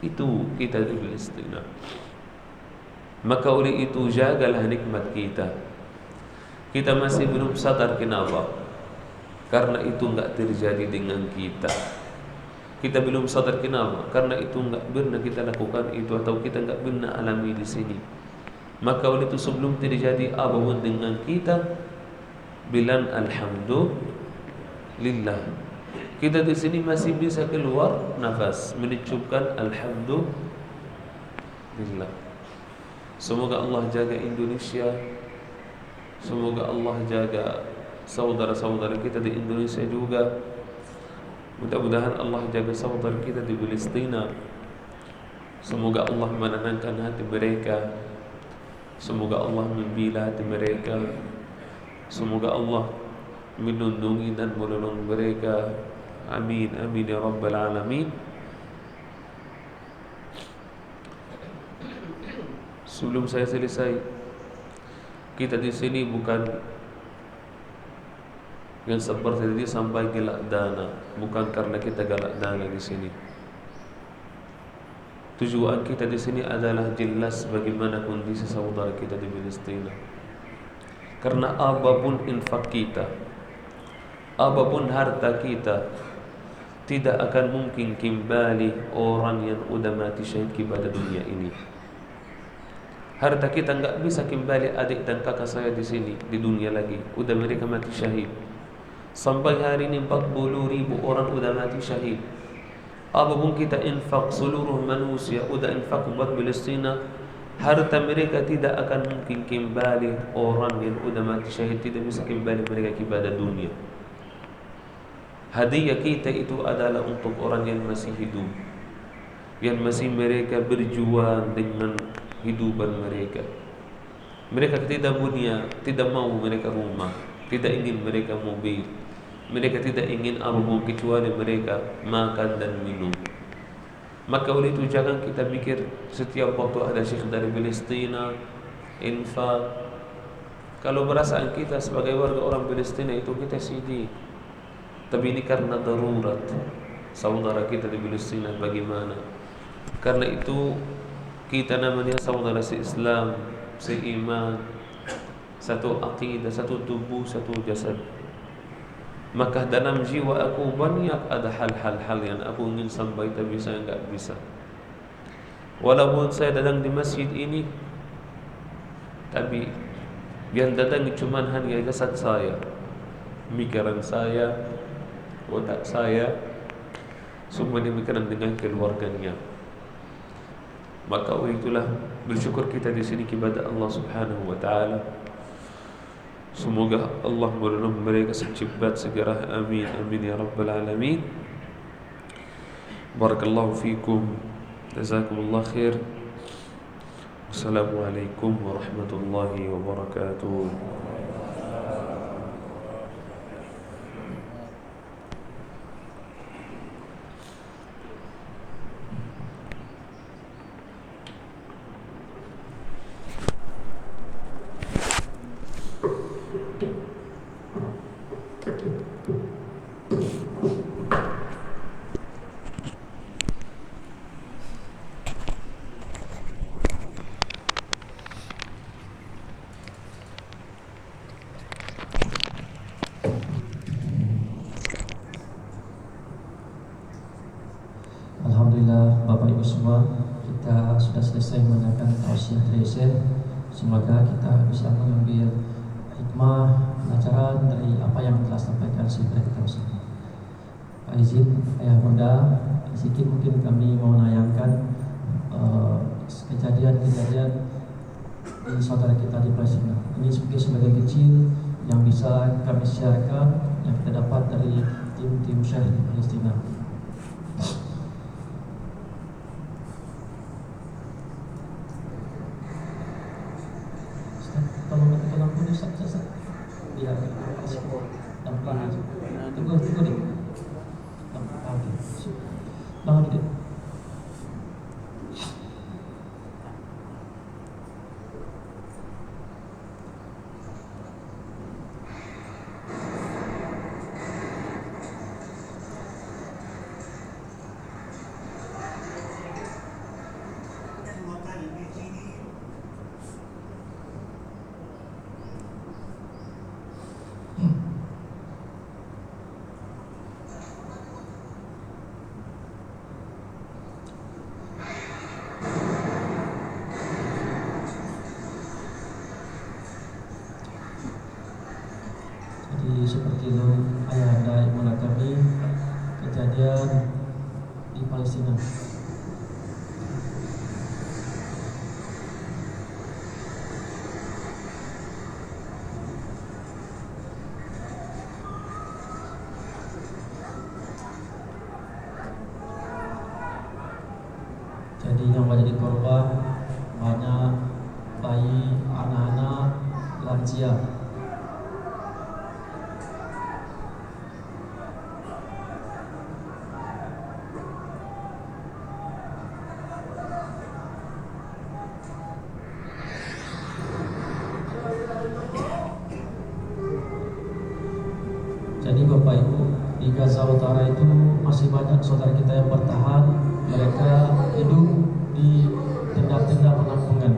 Itu kita di Palestina. Maka oleh itu jagalah nikmat kita. Kita masih belum sadar kenapa? Karena itu enggak terjadi dengan kita. Kita belum sadar kenapa? Karena itu enggak pernah kita lakukan itu atau kita enggak pernah alami di sini. Maka oleh itu sebelum terjadi apapun dengan kita, bilang alhamdulillah. Kita di sini masih bisa keluar nafas, menicupkan alhamdulillah. Semoga Allah jaga Indonesia. Semoga Allah jaga saudara-saudara kita di Indonesia juga. Mudah-mudahan Allah jaga saudara kita di Palestina. Semoga Allah menenangkan hati mereka. Semoga Allah membela hati mereka. Semoga Allah melindungi dan menolong mereka. Amin, amin ya rabbal alamin. Sebelum saya selesai, kita di sini bukan yang seperti ini sampai galak dana, bukan karena kita galak dana di sini. Tujuan kita di sini adalah jelas bagaimana kondisi saudara kita di Palestina. Karena apapun infak kita, apapun harta kita, tidak akan mungkin kembali orang yang sudah mati syahid kepada dunia ini. Harta kita nggak bisa kembali adik dan kakak saya di sini, di dunia lagi. Udah mereka mati syahid. Sampai hari ini 40.000 orang udah mati syahid. Apapun kita infak seluruh manusia, udah infak buat Palestina, harta mereka tidak akan mungkin kembali. Orang yang udah mati syahid tidak bisa kembali mereka kepada dunia. Hadiah kita itu adalah untuk orang yang masih hidup, yang masih mereka berjuang dengan hidupan mereka. Mereka tidak punya, tidak mau mereka rumah, tidak ingin mereka mobil, mereka tidak ingin apapun kecuali mereka makan dan minum. Maka oleh itu jangan kita pikir setiap waktu ada syekh dari Palestina infak. Kalau perasaan kita sebagai warga orang Palestina itu kita sedih, tapi ini karena darurat saudara kita di Palestina. Bagaimana? Karena itu kita namanya saudara se-Islam, seiman, satu aqidah, satu tubuh, satu jasad. Maka dalam jiwa aku banyak ada hal-hal yang aku ingin sampai tapi saya enggak bisa. Walaupun saya datang di masjid ini, tapi yang datang cuma hanya jasad saya, pikiran saya, otak saya, semua demikian dengan keluarganya. Maka itulah bersyukur kita di sini kepada Allah Subhanahu wa taala. Semoga Allah menolong mereka secepat segera. Amin amin ya rabbal alamin. Barakallahu fikum. Jazakumullah khair. Wassalamualaikum warahmatullahi wabarakatuh. Alhamdulillah Bapak Ibu semua, kita sudah selesai mendengarkan tausiah dari Syekh. Semoga kita bisa mengambil hikmah pelajaran dari apa yang telah sampaikan Syekh kita bersama. Pak izin ayah bunda, sedikit mungkin kami mau menayangkan kejadian-kejadian di saudara kita di Palestina. Ini mungkin sebagai kecil yang bisa kami sharekan yang kita dapat dari tim Syekh di Palestina. Tolong matikan lampunya, Ustaz. Biar lampunya aja. Tunggu deh. Bangun dikit. Seperti itu ayahanda ibu kami kejadian di Palestina. Jadi yang menjadi korban banyak bayi, anak-anak, lansia. Jadi Bapak Ibu, di Gaza Utara itu masih banyak saudara kita yang bertahan. Mereka hidup di tenda-tenda penampungan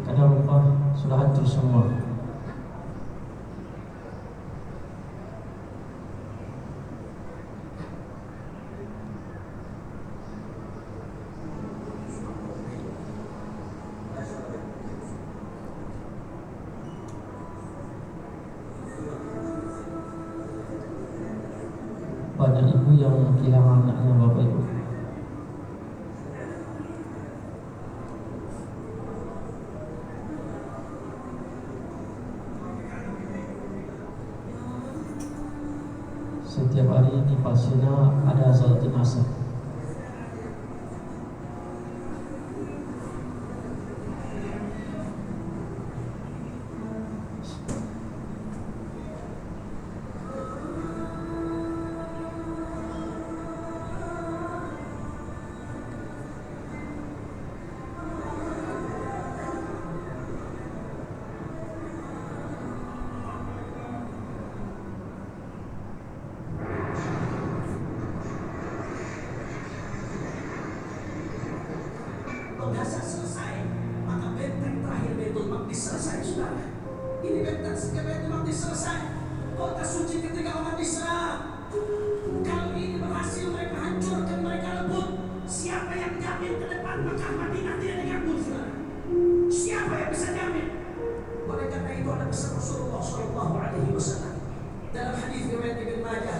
karena rumah sudah hancur semua. banyak ibu yang kehilangan anaknya Bapak Ibu. Setiap hari di Palestina ada salat jenazah. Gaza selesai, maka benteng terakhir Baitul Maqdis selesai, saudara. Ini benteng Baitul Maqdis selesai. Kota suci ketika umat Islam. Kalau ini berhasil mereka hancurkan, mereka rebut. Siapa yang jamin ke depan Mekah Madinah tidak diganggu, saudara? Siapa yang bisa jamin? Oleh karena itu ada pesan Rasulullah SAW. Dalam hadis riwayat Ibnu Majah,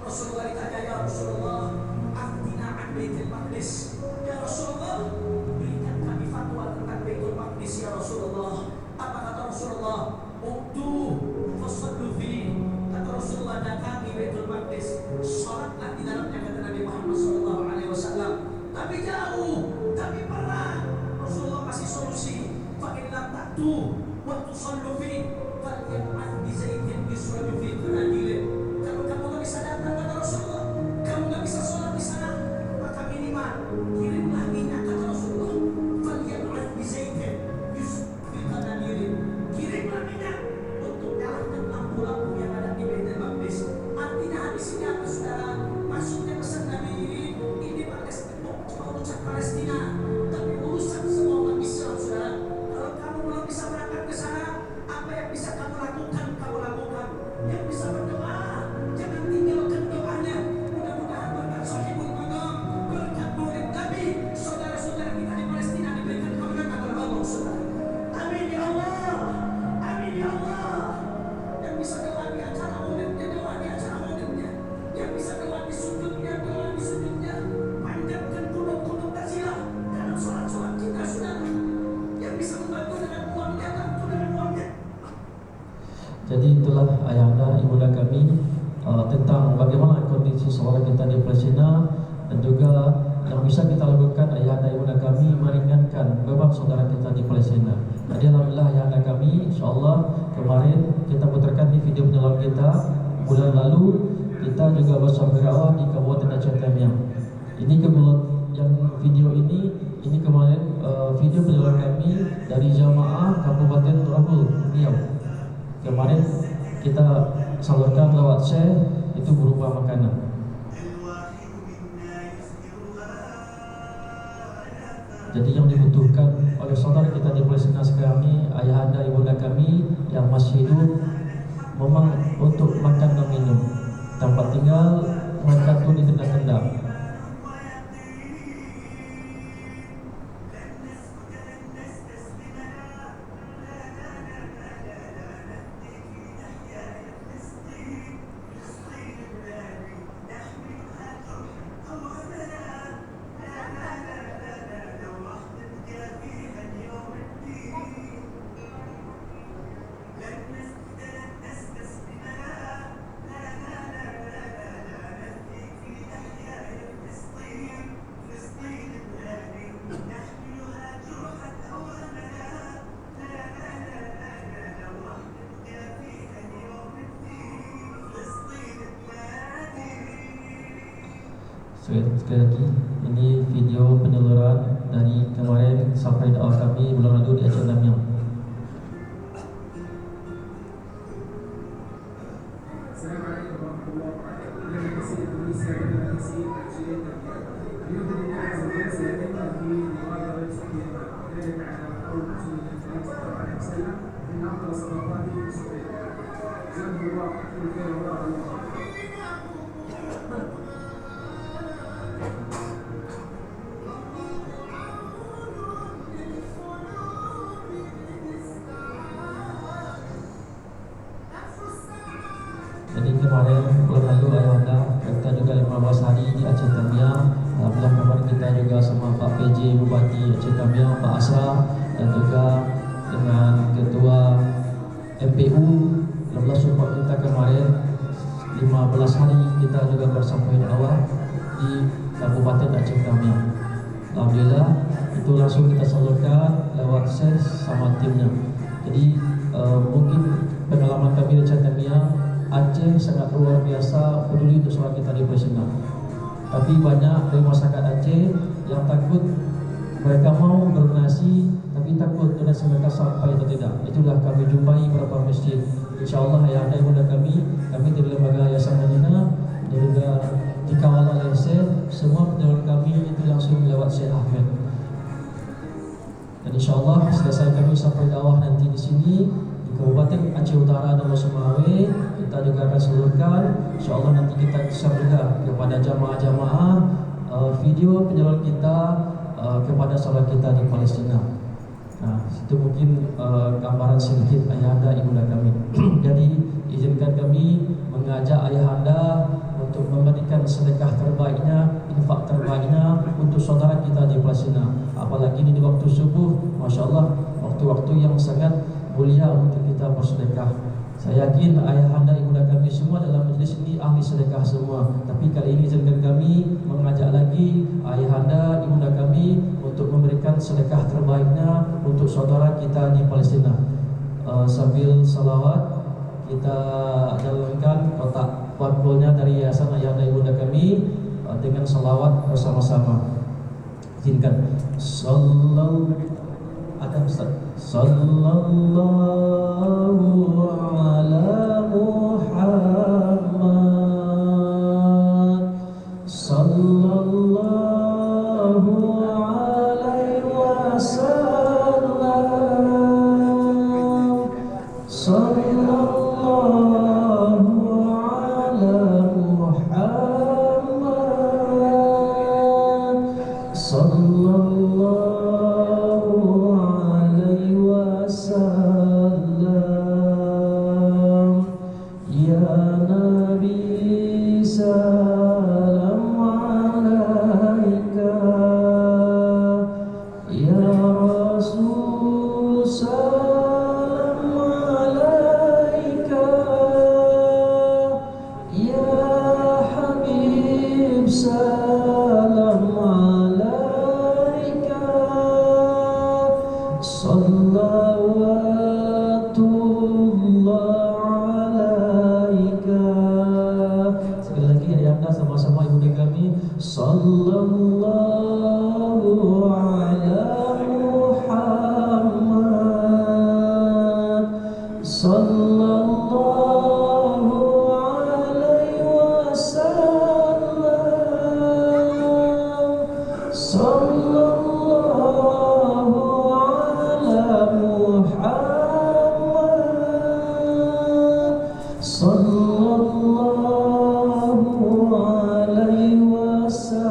Rasulullah ditanya, ya Rasulullah, aftina an Baitul Maqdis. Ya Rasulullah, berikan kami fatwa tentang Baitul Maqdis ya Rasulullah. Apa kata Rasulullah? Uktu fasallu fi. Kata Rasulullah, datangi Baitul Maqdis, salatlah di dalamnya, kata Nabi Muhammad SAW. Tapi jauh, tapi berat. Rasulullah kasih solusi. Fa in lam ta'tu wa tusallu fi falyab'ath bi zaidin yusraju fi qanadilin. Kalau kamu nggak bisa datang, kata Rasulullah, kamu nggak bisa sholat di sana, maka minimal kirimlah minyak, kata Rasulullah. Falyab'ath bi zaidin yusraju fi qanadilin. Kirimlah minyak untuk nyalakan lampu-lampu yang ada di Baitul Maqdis. Artinya hadis ini apa, saudara? Maksudnya pesan Nabi ini Palestina, cuma urusan Palestina, tapi urusan semua umat Islam, saudara. Kalau kamu belum bisa berangkat ke sana, apa yang bisa kamu lakukan, kamu lakukan. Yang bisa berdoa, jangan tinggalkan doanya. Mudah-mudahan berkat Sahibul Qadam, berkat Maulid Nabi, saudara-saudara kita di Palestina diberikan kemenangan oleh Allah, saudara. Amin ya Allah, amin ya Allah. Yang bisa doa di acara maulidnya, doa di acara maulidnya. Yang bisa doa di sujudnya, doa di sujudnya. Panjatkan kunut-kunut tazilah dalam sholat-sholat kita, saudara. Yang bisa membantu dengan uangnya, bantu dengan uangnya. Jadi itulah ayahanda ibunda kami tentang bagaimana kondisi saudara kita di Palestina, dan juga yang bisa kita lakukan ayahanda ibunda kami meringankan beban saudara kita di Palestina. Jadi alhamdulillah ayahanda kami, insyaallah kemarin kita putarkan di video penyelam kita bulan lalu, kita juga bersaudara di Kabupaten Aceh Tamiang. Ini kebetulan yang video ini kemarin video penyelam kami dari jamaah Kabupaten Rabu Riau. Kemarin kita salurkan lewat share, itu berupa makanan. Jadi yang dibutuhkan oleh saudara kita di Palestina sekarang ini, ayahanda ibunda kami yang masih hidup, memang untuk makan dan minum. Tempat tinggal mereka tuh di tenda-tenda. Sekali lagi, ini video penyaluran dari kemarin sampai doa kami bulan lalu di Aceh Tamiang. Assalamualaikum warahmatullahi wabarakatuh. Terima kasih Indonesia, terima kasih Aceh Tamiang. اليوم لله الناس يتم في مبادرة ذلك على قول رسول الله صلى الله عليه وسلم من أفضل صدقاته الصدقة. جزاكم الله كل خير وبارك الله. Jadi kemarin bulan lalu ayahanda kita juga Pak PJ Bupati Aceh Tamiang, Pak Asraf, dan juga dengan Ketua MPU dalam support kita kemarin 15 hari kita juga bersampai dakwah di Kabupaten Aceh Tamiang. Alhamdulillah itu langsung kita salurkan lewat ses sama timnya. Jadi mungkin pengalaman kami di Aceh Tamiang, Aceh sangat luar biasa peduli untuk suara kita di Palestina. Tapi banyak dari masyarakat Aceh yang takut, mereka mau berdonasi tapi takut donasi mereka sampai atau tidak. Itulah kami jumpai beberapa masjid. InsyaAllah yang ada ibunda kami di lembaga Yayasan Madinah dan juga dikawal oleh Syekh, semua penjualan kami itu langsung lewat Syekh Ahmed. Dan InsyaAllah selesai kami sampai dakwah nanti di sini di Kabupaten Aceh Utara dan Sumawe, kita juga akan salurkan. InsyaAllah nanti kita share juga kepada jamaah-jamaah video penjualan kita kepada saudara kita di Palestina. Nah, itu mungkin gambaran sedikit ayahanda ibunda kami. Jadi izinkan kami mengajak ayahanda untuk memberikan sedekah terbaiknya, infak terbaiknya untuk saudara kita di Palestina. Apalagi ini di waktu subuh, Masya Allah, waktu-waktu yang sangat mulia untuk kita bersedekah. Saya yakin ayahanda ibunda kami semua dalam majlis ini ahli sedekah semua. Tapi kali ini izinkan kami mengajak lagi ayahanda ibunda kami untuk memberikan sedekah terbaiknya untuk saudara kita di Palestina. Sambil salawat kita jalankan kotak parpolnya dari Yayasan Ayahanda Ibunda kami dengan salawat bersama-sama. Izinkan sallallahu ala Muhammad sallallahu alaihi wasallam sallallahu ala Muhammad sallallahu alaihi wasallam. Ya Nabi salam alaika, ya Rasul salam alaika, ya Habib salam alaika, salawatullah alaika. Sekali lagi ayahanda sama-sama ibunda kami, sallallahu ala Muhammad sallallahu alaihi wasallam sallallahu ala Muhammad sallallahu alaihi wasallam.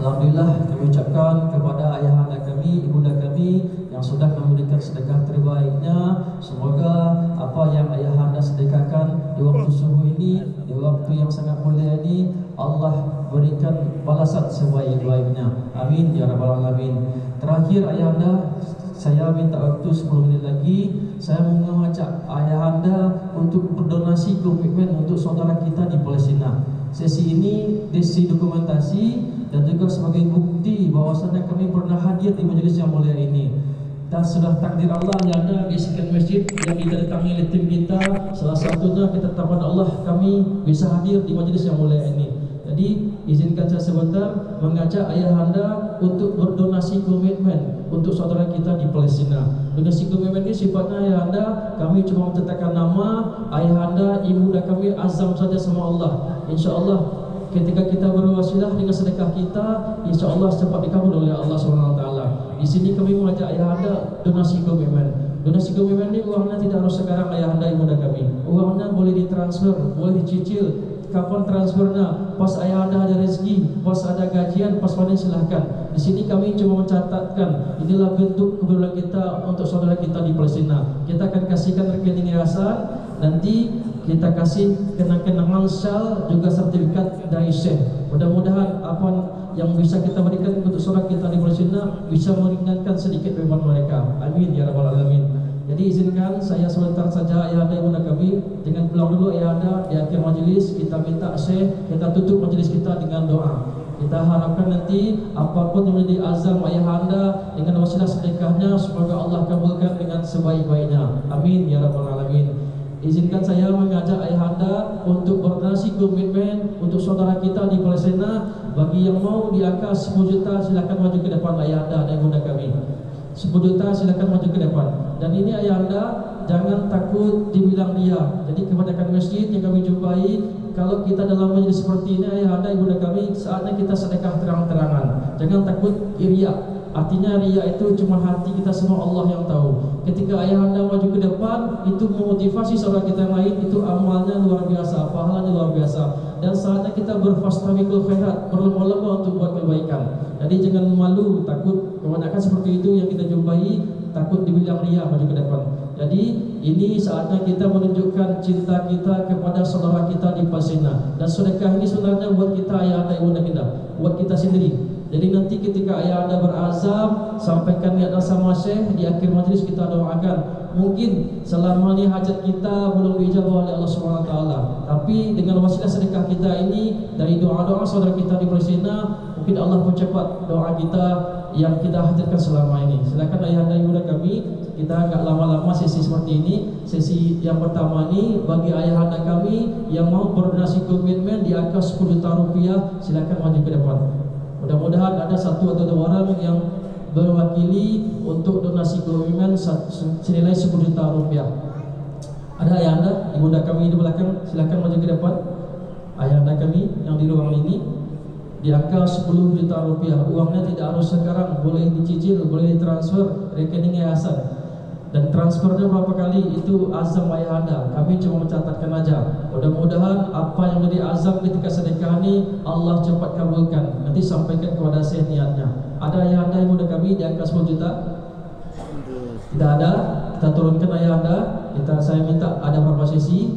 Alhamdulillah kami ucapkan kepada ayahanda kami, ibunda kami yang sudah memberikan sedekah terbaiknya. Semoga apa yang ayahanda sedekahkan di waktu subuh ini, di waktu yang sangat mulia ini, Allah berikan balasan sebaik-baiknya. Amin ya rabbal alamin. Terakhir ayahanda, saya minta waktu 10 menit lagi. Saya mengajak ayahanda untuk berdonasi komitmen untuk saudara kita di Palestina. Sesi ini sesi dokumentasi dan juga sebagai bukti bahwasannya kami pernah hadir di majelis yang mulia ini. Dan sudah takdir Allah ayahanda di sekian masjid yang didatangi oleh tim kita, salah satunya ketetapan Allah kami bisa hadir di majelis yang mulia ini. Jadi izinkan saya sebentar mengajak ayahanda untuk berdonasi komitmen untuk saudara kita di Palestina. Donasi komitmen ini sifatnya ayahanda, kami cuma mencetakkan nama ayahanda, ibunda kami azam saja sama Allah. InsyaAllah ketika kita berwasilah dengan sedekah kita, InsyaAllah cepat dikabul oleh Allah SWT. Di sini kami mengajak ayahanda donasi komitmen. Donasi komitmen ini uangnya tidak harus sekarang ayahanda ibunda kami. Uangnya boleh ditransfer, boleh dicicil. Kapan transfernya? Pas ayahanda ada rezeki, pas ada gajian, pas panen silahkan. Di sini kami cuma mencatatkan inilah bentuk kepedulian kita untuk saudara kita di Palestina. Kita akan kasihkan rekening yayasan. Nanti kita kasih kenang-kenangan syal juga sertifikat dari Syekh. Mudah-mudahan apa yang bisa kita berikan untuk saudara kita di Palestina bisa meringankan sedikit beban mereka. Amin ya rabbal alamin. Jadi izinkan saya sebentar saja ayahanda ibunda kami dengan pulang dulu ayahanda di akhir majelis kita minta Syekh kita tutup majelis kita dengan doa. Kita harapkan nanti apapun yang menjadi azam ayahanda dengan wasilah sedekahnya semoga Allah kabulkan dengan sebaik-baiknya. Amin ya rabbal alamin. Izinkan saya mengajak ayahanda untuk berdonasi komitmen untuk saudara kita di Palestina. Bagi yang mau di angka 10 juta silakan maju ke depan ayahanda dan ibunda kami. 10 juta silakan maju ke depan. Dan ini ayahanda jangan takut dibilang dia. Jadi kebanyakan masjid yang kami jumpai, kalau kita dalam majelis seperti ini ayahanda ibunda kami, saatnya kita sedekah terang-terangan. Jangan takut riya. Artinya riya itu cuma hati kita semua Allah yang tahu. Ketika ayahanda maju ke depan, itu memotivasi saudara kita yang lain, itu amalnya luar biasa, pahalanya luar biasa. Dan saatnya kita berfastabiqul khairat, berlomba-lomba untuk buat kebaikan. Jadi jangan malu, takut kebanyakan seperti itu yang kita jumpai, takut dibilang riya maju ke depan. Jadi ini saatnya kita menunjukkan cinta kita kepada saudara kita di Palestina. Dan sedekah ini sebenarnya buat kita ayahanda ibunda kita, buat kita sendiri. Jadi nanti ketika ayahanda berazam, sampaikan niat sama Syekh di akhir majlis kita doakan. Mungkin selama ini hajat kita belum dijawab oleh Allah SWT, tapi dengan wasilah sedekah kita ini dari doa-doa saudara kita di Palestina, mungkin Allah percepat doa kita yang kita hajatkan selama ini. Silakan ayahanda ibunda kami, kita agak lama-lama sesi seperti ini. Sesi yang pertama ini bagi ayahanda kami yang mau berdonasi komitmen di angka 10 juta rupiah, silakan maju ke depan. Mudah-mudahan ada satu atau dua orang yang berwakili untuk donasi komitmen senilai 10 juta rupiah. Ada ayahanda, ibunda kami di belakang, silakan maju ke depan. Ayahanda kami yang di ruangan ini di angka 10 juta rupiah. Uangnya tidak harus sekarang, boleh dicicil, boleh ditransfer rekening yayasan. Dan transfernya berapa kali itu azam ayahanda. Kami cuma mencatatkan aja. Mudah-mudahan apa yang menjadi azam ketika sedekah ini Allah cepat kabulkan. Nanti sampaikan kepada saya niatnya. Ada ayahanda yang muda kami di angka 10 juta? Tidak ada. Kita turunkan ayahanda. Saya minta ada berapa sesi.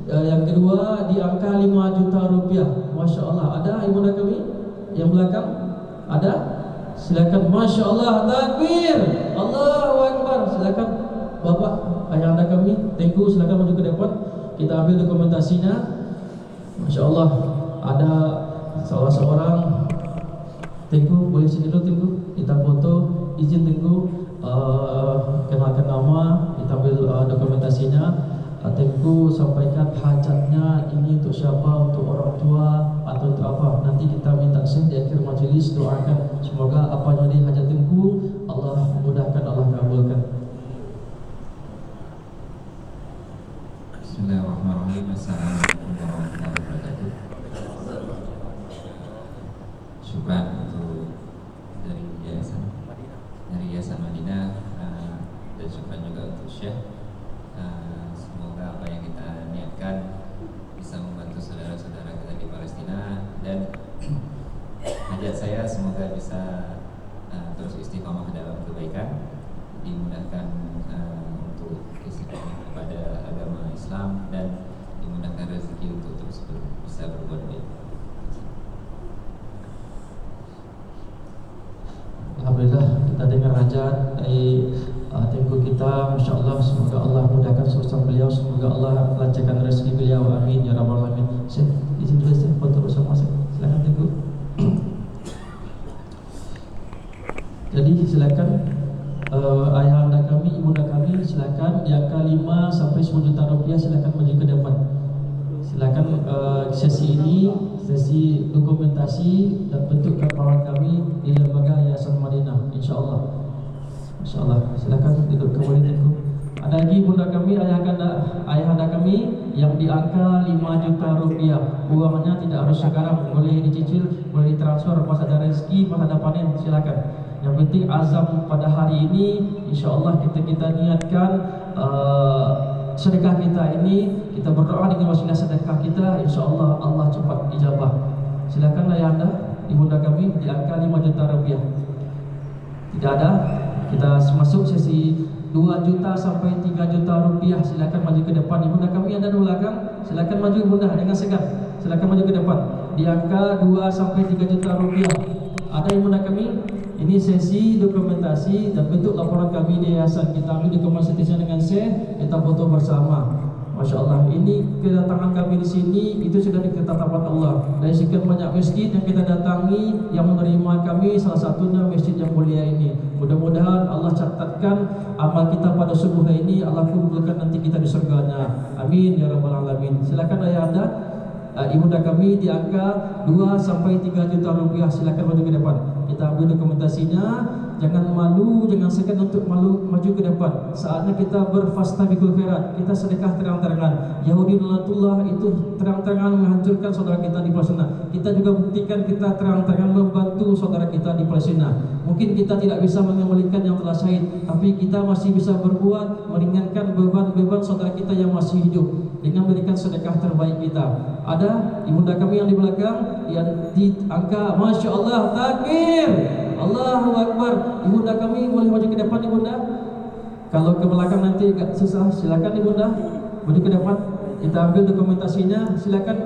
Yang kedua di angka 5 juta rupiah. Masya Allah. Ada ibunda kami yang belakang? Ada? Silakan. Masya Allah. Takbir. Allahu Akbar. Silakan Bapak ayahanda kami. Tengku silakan maju ke depan. Kita ambil dokumentasinya. Masya Allah. Ada salah seorang. Tengku boleh sini dulu Tengku. Kita foto. Izin Tengku. Kenalkan nama. Kita ambil dokumentasinya. Tengku sampaikan hajatnya ini untuk siapa, untuk orang tua atau untuk apa. Nanti kita minta Syekh di akhir majelis doakan semoga apa yang di hajat Tengku Allah mudahkan, Allah kabulkan. Bismillahirrahmanirrahim. Assalamualaikum warahmatullahi wabarakatuh. Syukran untuk dari Yayasan Madinah dan syukran juga untuk Syekh. Semoga apa yang kita niatkan bisa membantu saudara-saudara kita di Palestina, dan hajat saya semoga bisa terus istiqomah dalam kebaikan, dimudahkan untuk istiqomah kepada agama Islam, dan dimudahkan rezeki untuk terus bisa berbuat baik. Alhamdulillah kita dengar hajat dari Tengku kita, Masya Allah. Semoga Allah mudahkan urusan beliau, semoga Allah lancarkan rezeki beliau, amin ya rabbal alamin. Saya izin dulu saya foto bersama saya. Silakan Tengku. Jadi silakan ayahanda kami, ibunda kami, silakan di angka 5 sampai 10 juta rupiah, silakan maju ke depan. Silakan sesi ini sesi dokumentasi dan bentuk keperawatan kami di lembaga Yayasan Madinah, insyaallah. Insyaallah, silakan duduk kembali Tengku. Ada lagi bunda kami, ayahanda kami yang di angka 5 juta rupiah. Uangnya tidak harus sekarang, boleh dicicil, boleh ditransfer pas ada rezeki, pas ada panen, silakan. Yang penting azam pada hari ini, insyaallah kita niatkan sedekah kita ini, kita berdoa dengan wasilah sedekah kita, insyaallah Allah cepat ijabah. Silakan ayahanda, ibunda kami di angka 5 juta rupiah. Tidak ada. Kita masuk sesi 2 juta sampai 3 juta rupiah. Silakan maju ke depan. Ibunda kami ada di belakang. Silakan maju ibunda dengan segan. Silakan maju ke depan. Di angka 2 sampai 3 juta rupiah. Ada ibunda kami. Ini sesi dokumentasi dan bentuk laporan kami di yayasan. Kita ambil dokumentasinya dengan kita foto bersama. Masya Allah, ini kedatangan kami di sini itu sudah ketetapan Allah. Dari sekian banyak masjid yang kita datangi, yang menerima kami, salah satunya masjid yang mulia ini. Mudah-mudahan Allah catatkan amal kita pada subuh ini, Allah kumpulkan nanti kita di surganya. Amin ya rabbal alamin. Silakan ayah anda, ibunda kami di angka 2 sampai 3 juta rupiah. Silakan maju ke depan. Kita ambil dokumentasinya. Jangan malu, jangan segan untuk maju ke depan. Saatnya kita berfastabiqul khairat. Kita sedekah terang-terangan. Yahudi Lanatullah itu terang-terangan menghancurkan saudara kita di Palestina. Kita juga buktikan kita terang-terangan membantu saudara kita di Palestina. Mungkin kita tidak bisa mengembalikan yang telah syahid, tapi kita masih bisa berbuat meringankan beban-beban saudara kita yang masih hidup dengan memberikan sedekah terbaik kita. Ada ibunda kami yang di belakang yang di angka Masya Allah, takbir, Allahu Akbar. Ibunda kami boleh maju ke depan ibunda. Kalau ke belakang nanti agak susah, silakan ibunda maju ke depan. Kita ambil dokumentasinya. Silakan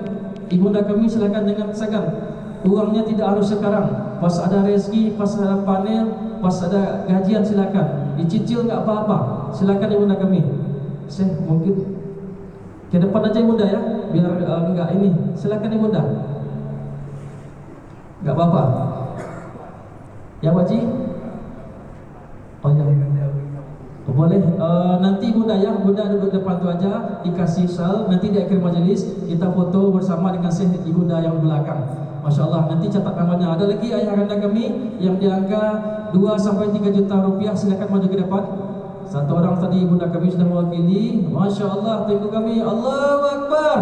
ibunda kami, silakan dengan segan. Uangnya tidak harus sekarang. Pas ada rezeki, pas ada panel, pas ada gajian silakan. Dicicil nggak apa-apa. Silakan ibunda kami. Saya mungkin ke depan aja ibunda ya, biar enggak ini. Silakan ibunda. Enggak apa-apa. Ya Waji? Oh ya. Boleh. Nanti bunda ya, bunda duduk depan tu aja, dikasih sal. Nanti di akhir majelis kita foto bersama dengan Syekh ibunda yang belakang. Masya Allah. Nanti catat namanya. Ada lagi ayah anda kami yang di angka 2 sampai 3 juta rupiah. Silakan maju ke depan. Satu orang tadi ibunda kami sudah mewakili. Masya Allah. Tengok kami. Allahu Akbar.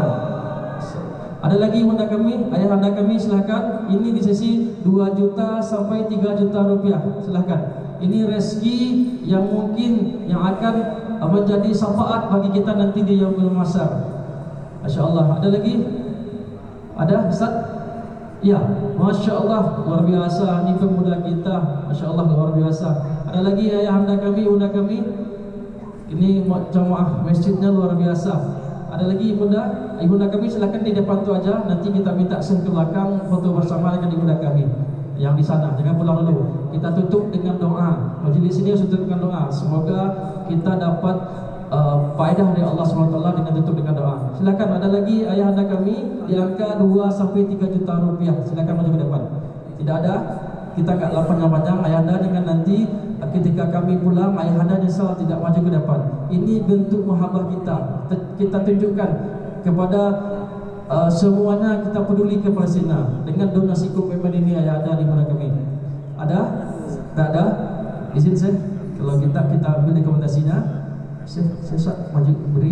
Ada lagi ibunda kami, ayah anda kami, silakan. Ini di sesi 2 juta sampai 3 juta rupiah. Silakan. Ini rezeki yang mungkin yang akan menjadi syafaat bagi kita nanti di yaumul mahsyar. Masya Allah. Ada lagi? Ada Ustaz? Ya, Masya Allah, luar biasa. Ini pemuda kita, Masya Allah, luar biasa. Ada lagi ayah anda kami, ibunda kami. Ini jamaah masjidnya luar biasa. Ada lagi ibunda kami, silakan di depan tu aja. Nanti kita minta ke belakang foto bersama dengan ibunda kami yang di sana. Jangan pulang dulu. Kita tutup dengan doa. Majelis ini tutup dengan doa. Semoga kita dapat faedah dari Allah SWT dengan tutup dengan doa. Silakan. Ada lagi ayah anda kami di angka 2 sampai 3 juta rupiah. Silakan maju ke depan. Tidak ada, kita enggak panjang-panjang. Ayah anda dengan nanti ketika kami pulang, ayah anda nyesal tidak maju ke depan. Ini bentuk mahabbah kita. Kita tunjukkan kepada semuanya kita peduli ke Palestina dengan donasi komitmen ini. Ayah anda di mana kami? Ada? Tak ada? Izin saya. Kalau kita ambil dokumentasinya. Saya maju beri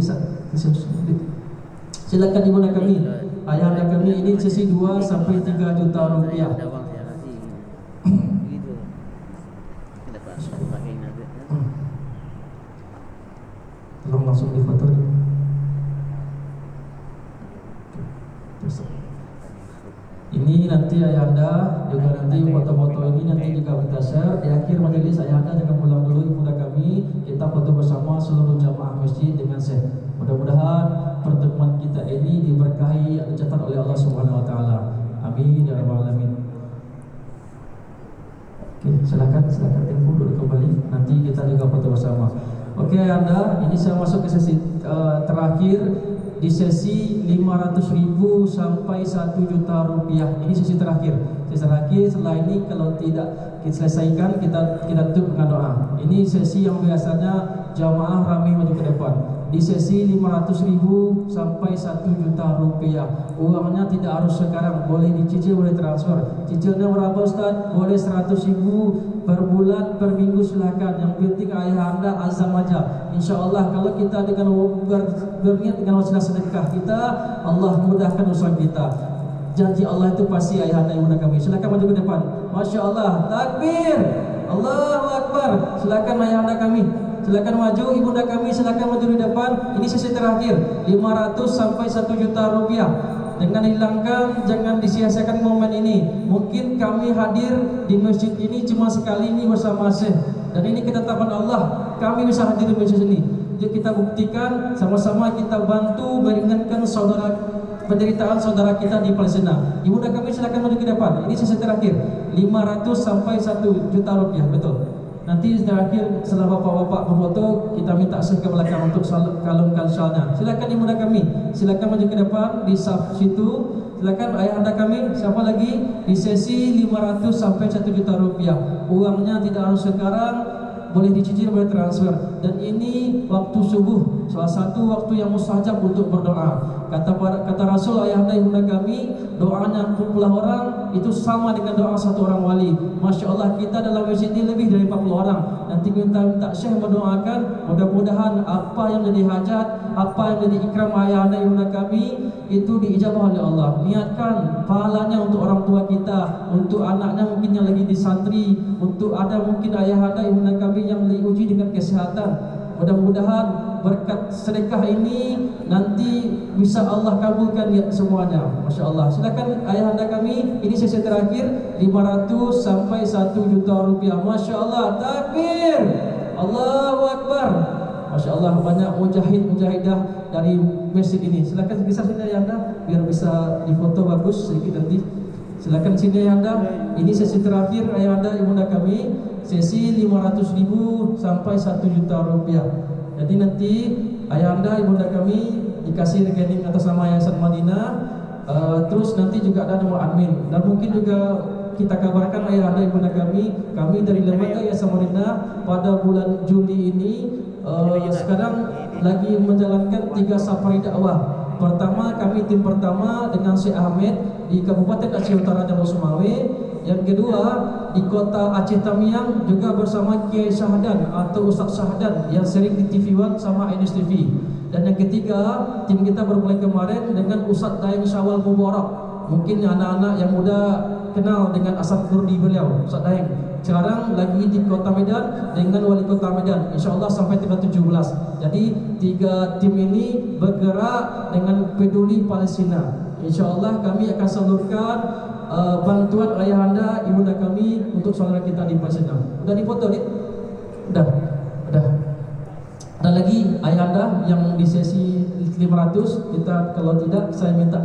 silakan di mana kami? Ayah anda kami ini sesi 2 sampai 3 juta rupiah. Tolong langsung difoto. Ini nanti ayah anda juga nanti foto-foto ini nanti juga kita share di akhir majelis. Ayah anda jangan pulang dulu ibunda kami. Kita foto bersama seluruh jamaah masjid dengan Syekh. Mudah-mudahan pertemuan kita ini diberkahi dan dicatat oleh Allah Subhanahu Wa Taala. Amin ya rabbal alamin. Oke, silakan tempo dulu kembali. Nanti kita juga foto bersama. Oke anda, ini saya masuk ke sesi terakhir. Di sesi 500.000 sampai 1 juta rupiah. Ini sesi terakhir. Sesi terakhir, setelah ini kalau tidak kita selesaikan, kita tutup dengan doa. Ini sesi yang biasanya jamaah ramai maju ke depan. Di sesi 500.000 sampai 1 juta rupiah. Uangnya tidak harus sekarang, boleh dicicil, boleh transfer. Cicilnya berapa Ustaz? Boleh 100.000 per bulan, per minggu, silakan. Yang penting ayah anda azam aja. InsyaAllah kalau kita dengan berniat dengan wasilah sedekah kita, Allah mudahkan usaha kita. Janji Allah itu pasti. Ayah anda ibunda kami, silakan maju ke depan. Masya Allah, takbir, Allahu Akbar. Silakan ayah anda kami, silakan maju ibunda kami, silakan maju di depan. Ini sesi terakhir 500 sampai 1 juta rupiah. Dengan hilangkan, jangan disia-siakan momen ini. Mungkin kami hadir di masjid ini cuma sekali ini bersama Syekh. Dan ini ketetapan Allah. Kami bisa hadir di majelis ini. Jadi kita buktikan sama-sama kita bantu meringankan penderitaan saudara kita di Palestina. Ibunda kami silakan maju ke depan. Ini sesi terakhir. 500 sampai 1 juta rupiah, betul. Nanti terakhir setelah bapak-bapak berfoto, kita minta ke belakang untuk kalungkan syalnya. Silakan ibunda kami, silakan maju ke depan di saf situ. Silakan ayah anda kami, siapa lagi di sesi 500 sampai 1 juta rupiah. Uangnya tidak harus sekarang, boleh dicicil, boleh transfer. Dan ini waktu subuh, salah satu waktu yang mustajab untuk berdoa. Kata Rasul, ayahanda ibunda kami, doanya 40 orang itu sama dengan doa satu orang wali. Masya Allah, kita dalam masjid ini lebih dari 40 orang. Nanti minta Syekh mendoakan, mudah-mudahan apa yang menjadi hajat, apa yang menjadi ikram ayahanda ibunda kami itu diijabah oleh Allah. Niatkan pahalanya untuk orang tua kita, untuk anaknya mungkin yang lagi di santri, untuk ada mungkin ayahanda ibunda kami yang diuji dengan kesehatan. Mudah-mudahan berkat sedekah ini nanti bisa Allah kabulkan niat semuanya. Masya Allah. Silakan ayahanda kami, ini sesi terakhir 500 sampai 1 juta rupiah. Masya Allah. Takbir, Allahu Akbar. Masya Allah, banyak mujahidah dari masjid ini. Silakan bisa sini ayahanda biar bisa difoto bagus sedikit nanti. Silakan sini ayahanda. Ini sesi terakhir ayahanda ibunda kami. Sesi 500.000 sampai 1 juta rupiah. Jadi nanti ayahanda ibunda kami dikasih rekening atas nama Yayasan Madinah. Terus nanti juga ada nomor admin. Dan mungkin juga kita kabarkan ayahanda ibunda kami dari lembaga Yayasan Madinah pada bulan Juli ini sekarang lagi menjalankan 3 safari dakwah. Pertama, kami tim pertama dengan Syekh Ahmed di Kabupaten Aceh Utara dan Sumawe. Yang kedua di kota Aceh Tamiang juga bersama Kiai Syahdan atau Ustaz Syahdan yang sering di TV One sama NSTV. Dan yang ketiga, tim kita bermulai kemarin dengan Ustaz Daeng Syawal Mubarak. Mungkin anak-anak yang muda kenal dengan asal kurdi beliau, Ustaz Daeng. Sekarang lagi di Kota Medan dengan Wali Kota Medan, InsyaAllah sampai tanggal 17. Jadi 3 tim ini bergerak dengan peduli Palestina. InsyaAllah kami akan salurkan bantuan ayahanda ibunda kami untuk saudara kita di Palestina. Udah dipoto nih? Udah. Ada lagi ayahanda yang di sesi 500, kita kalau tidak saya minta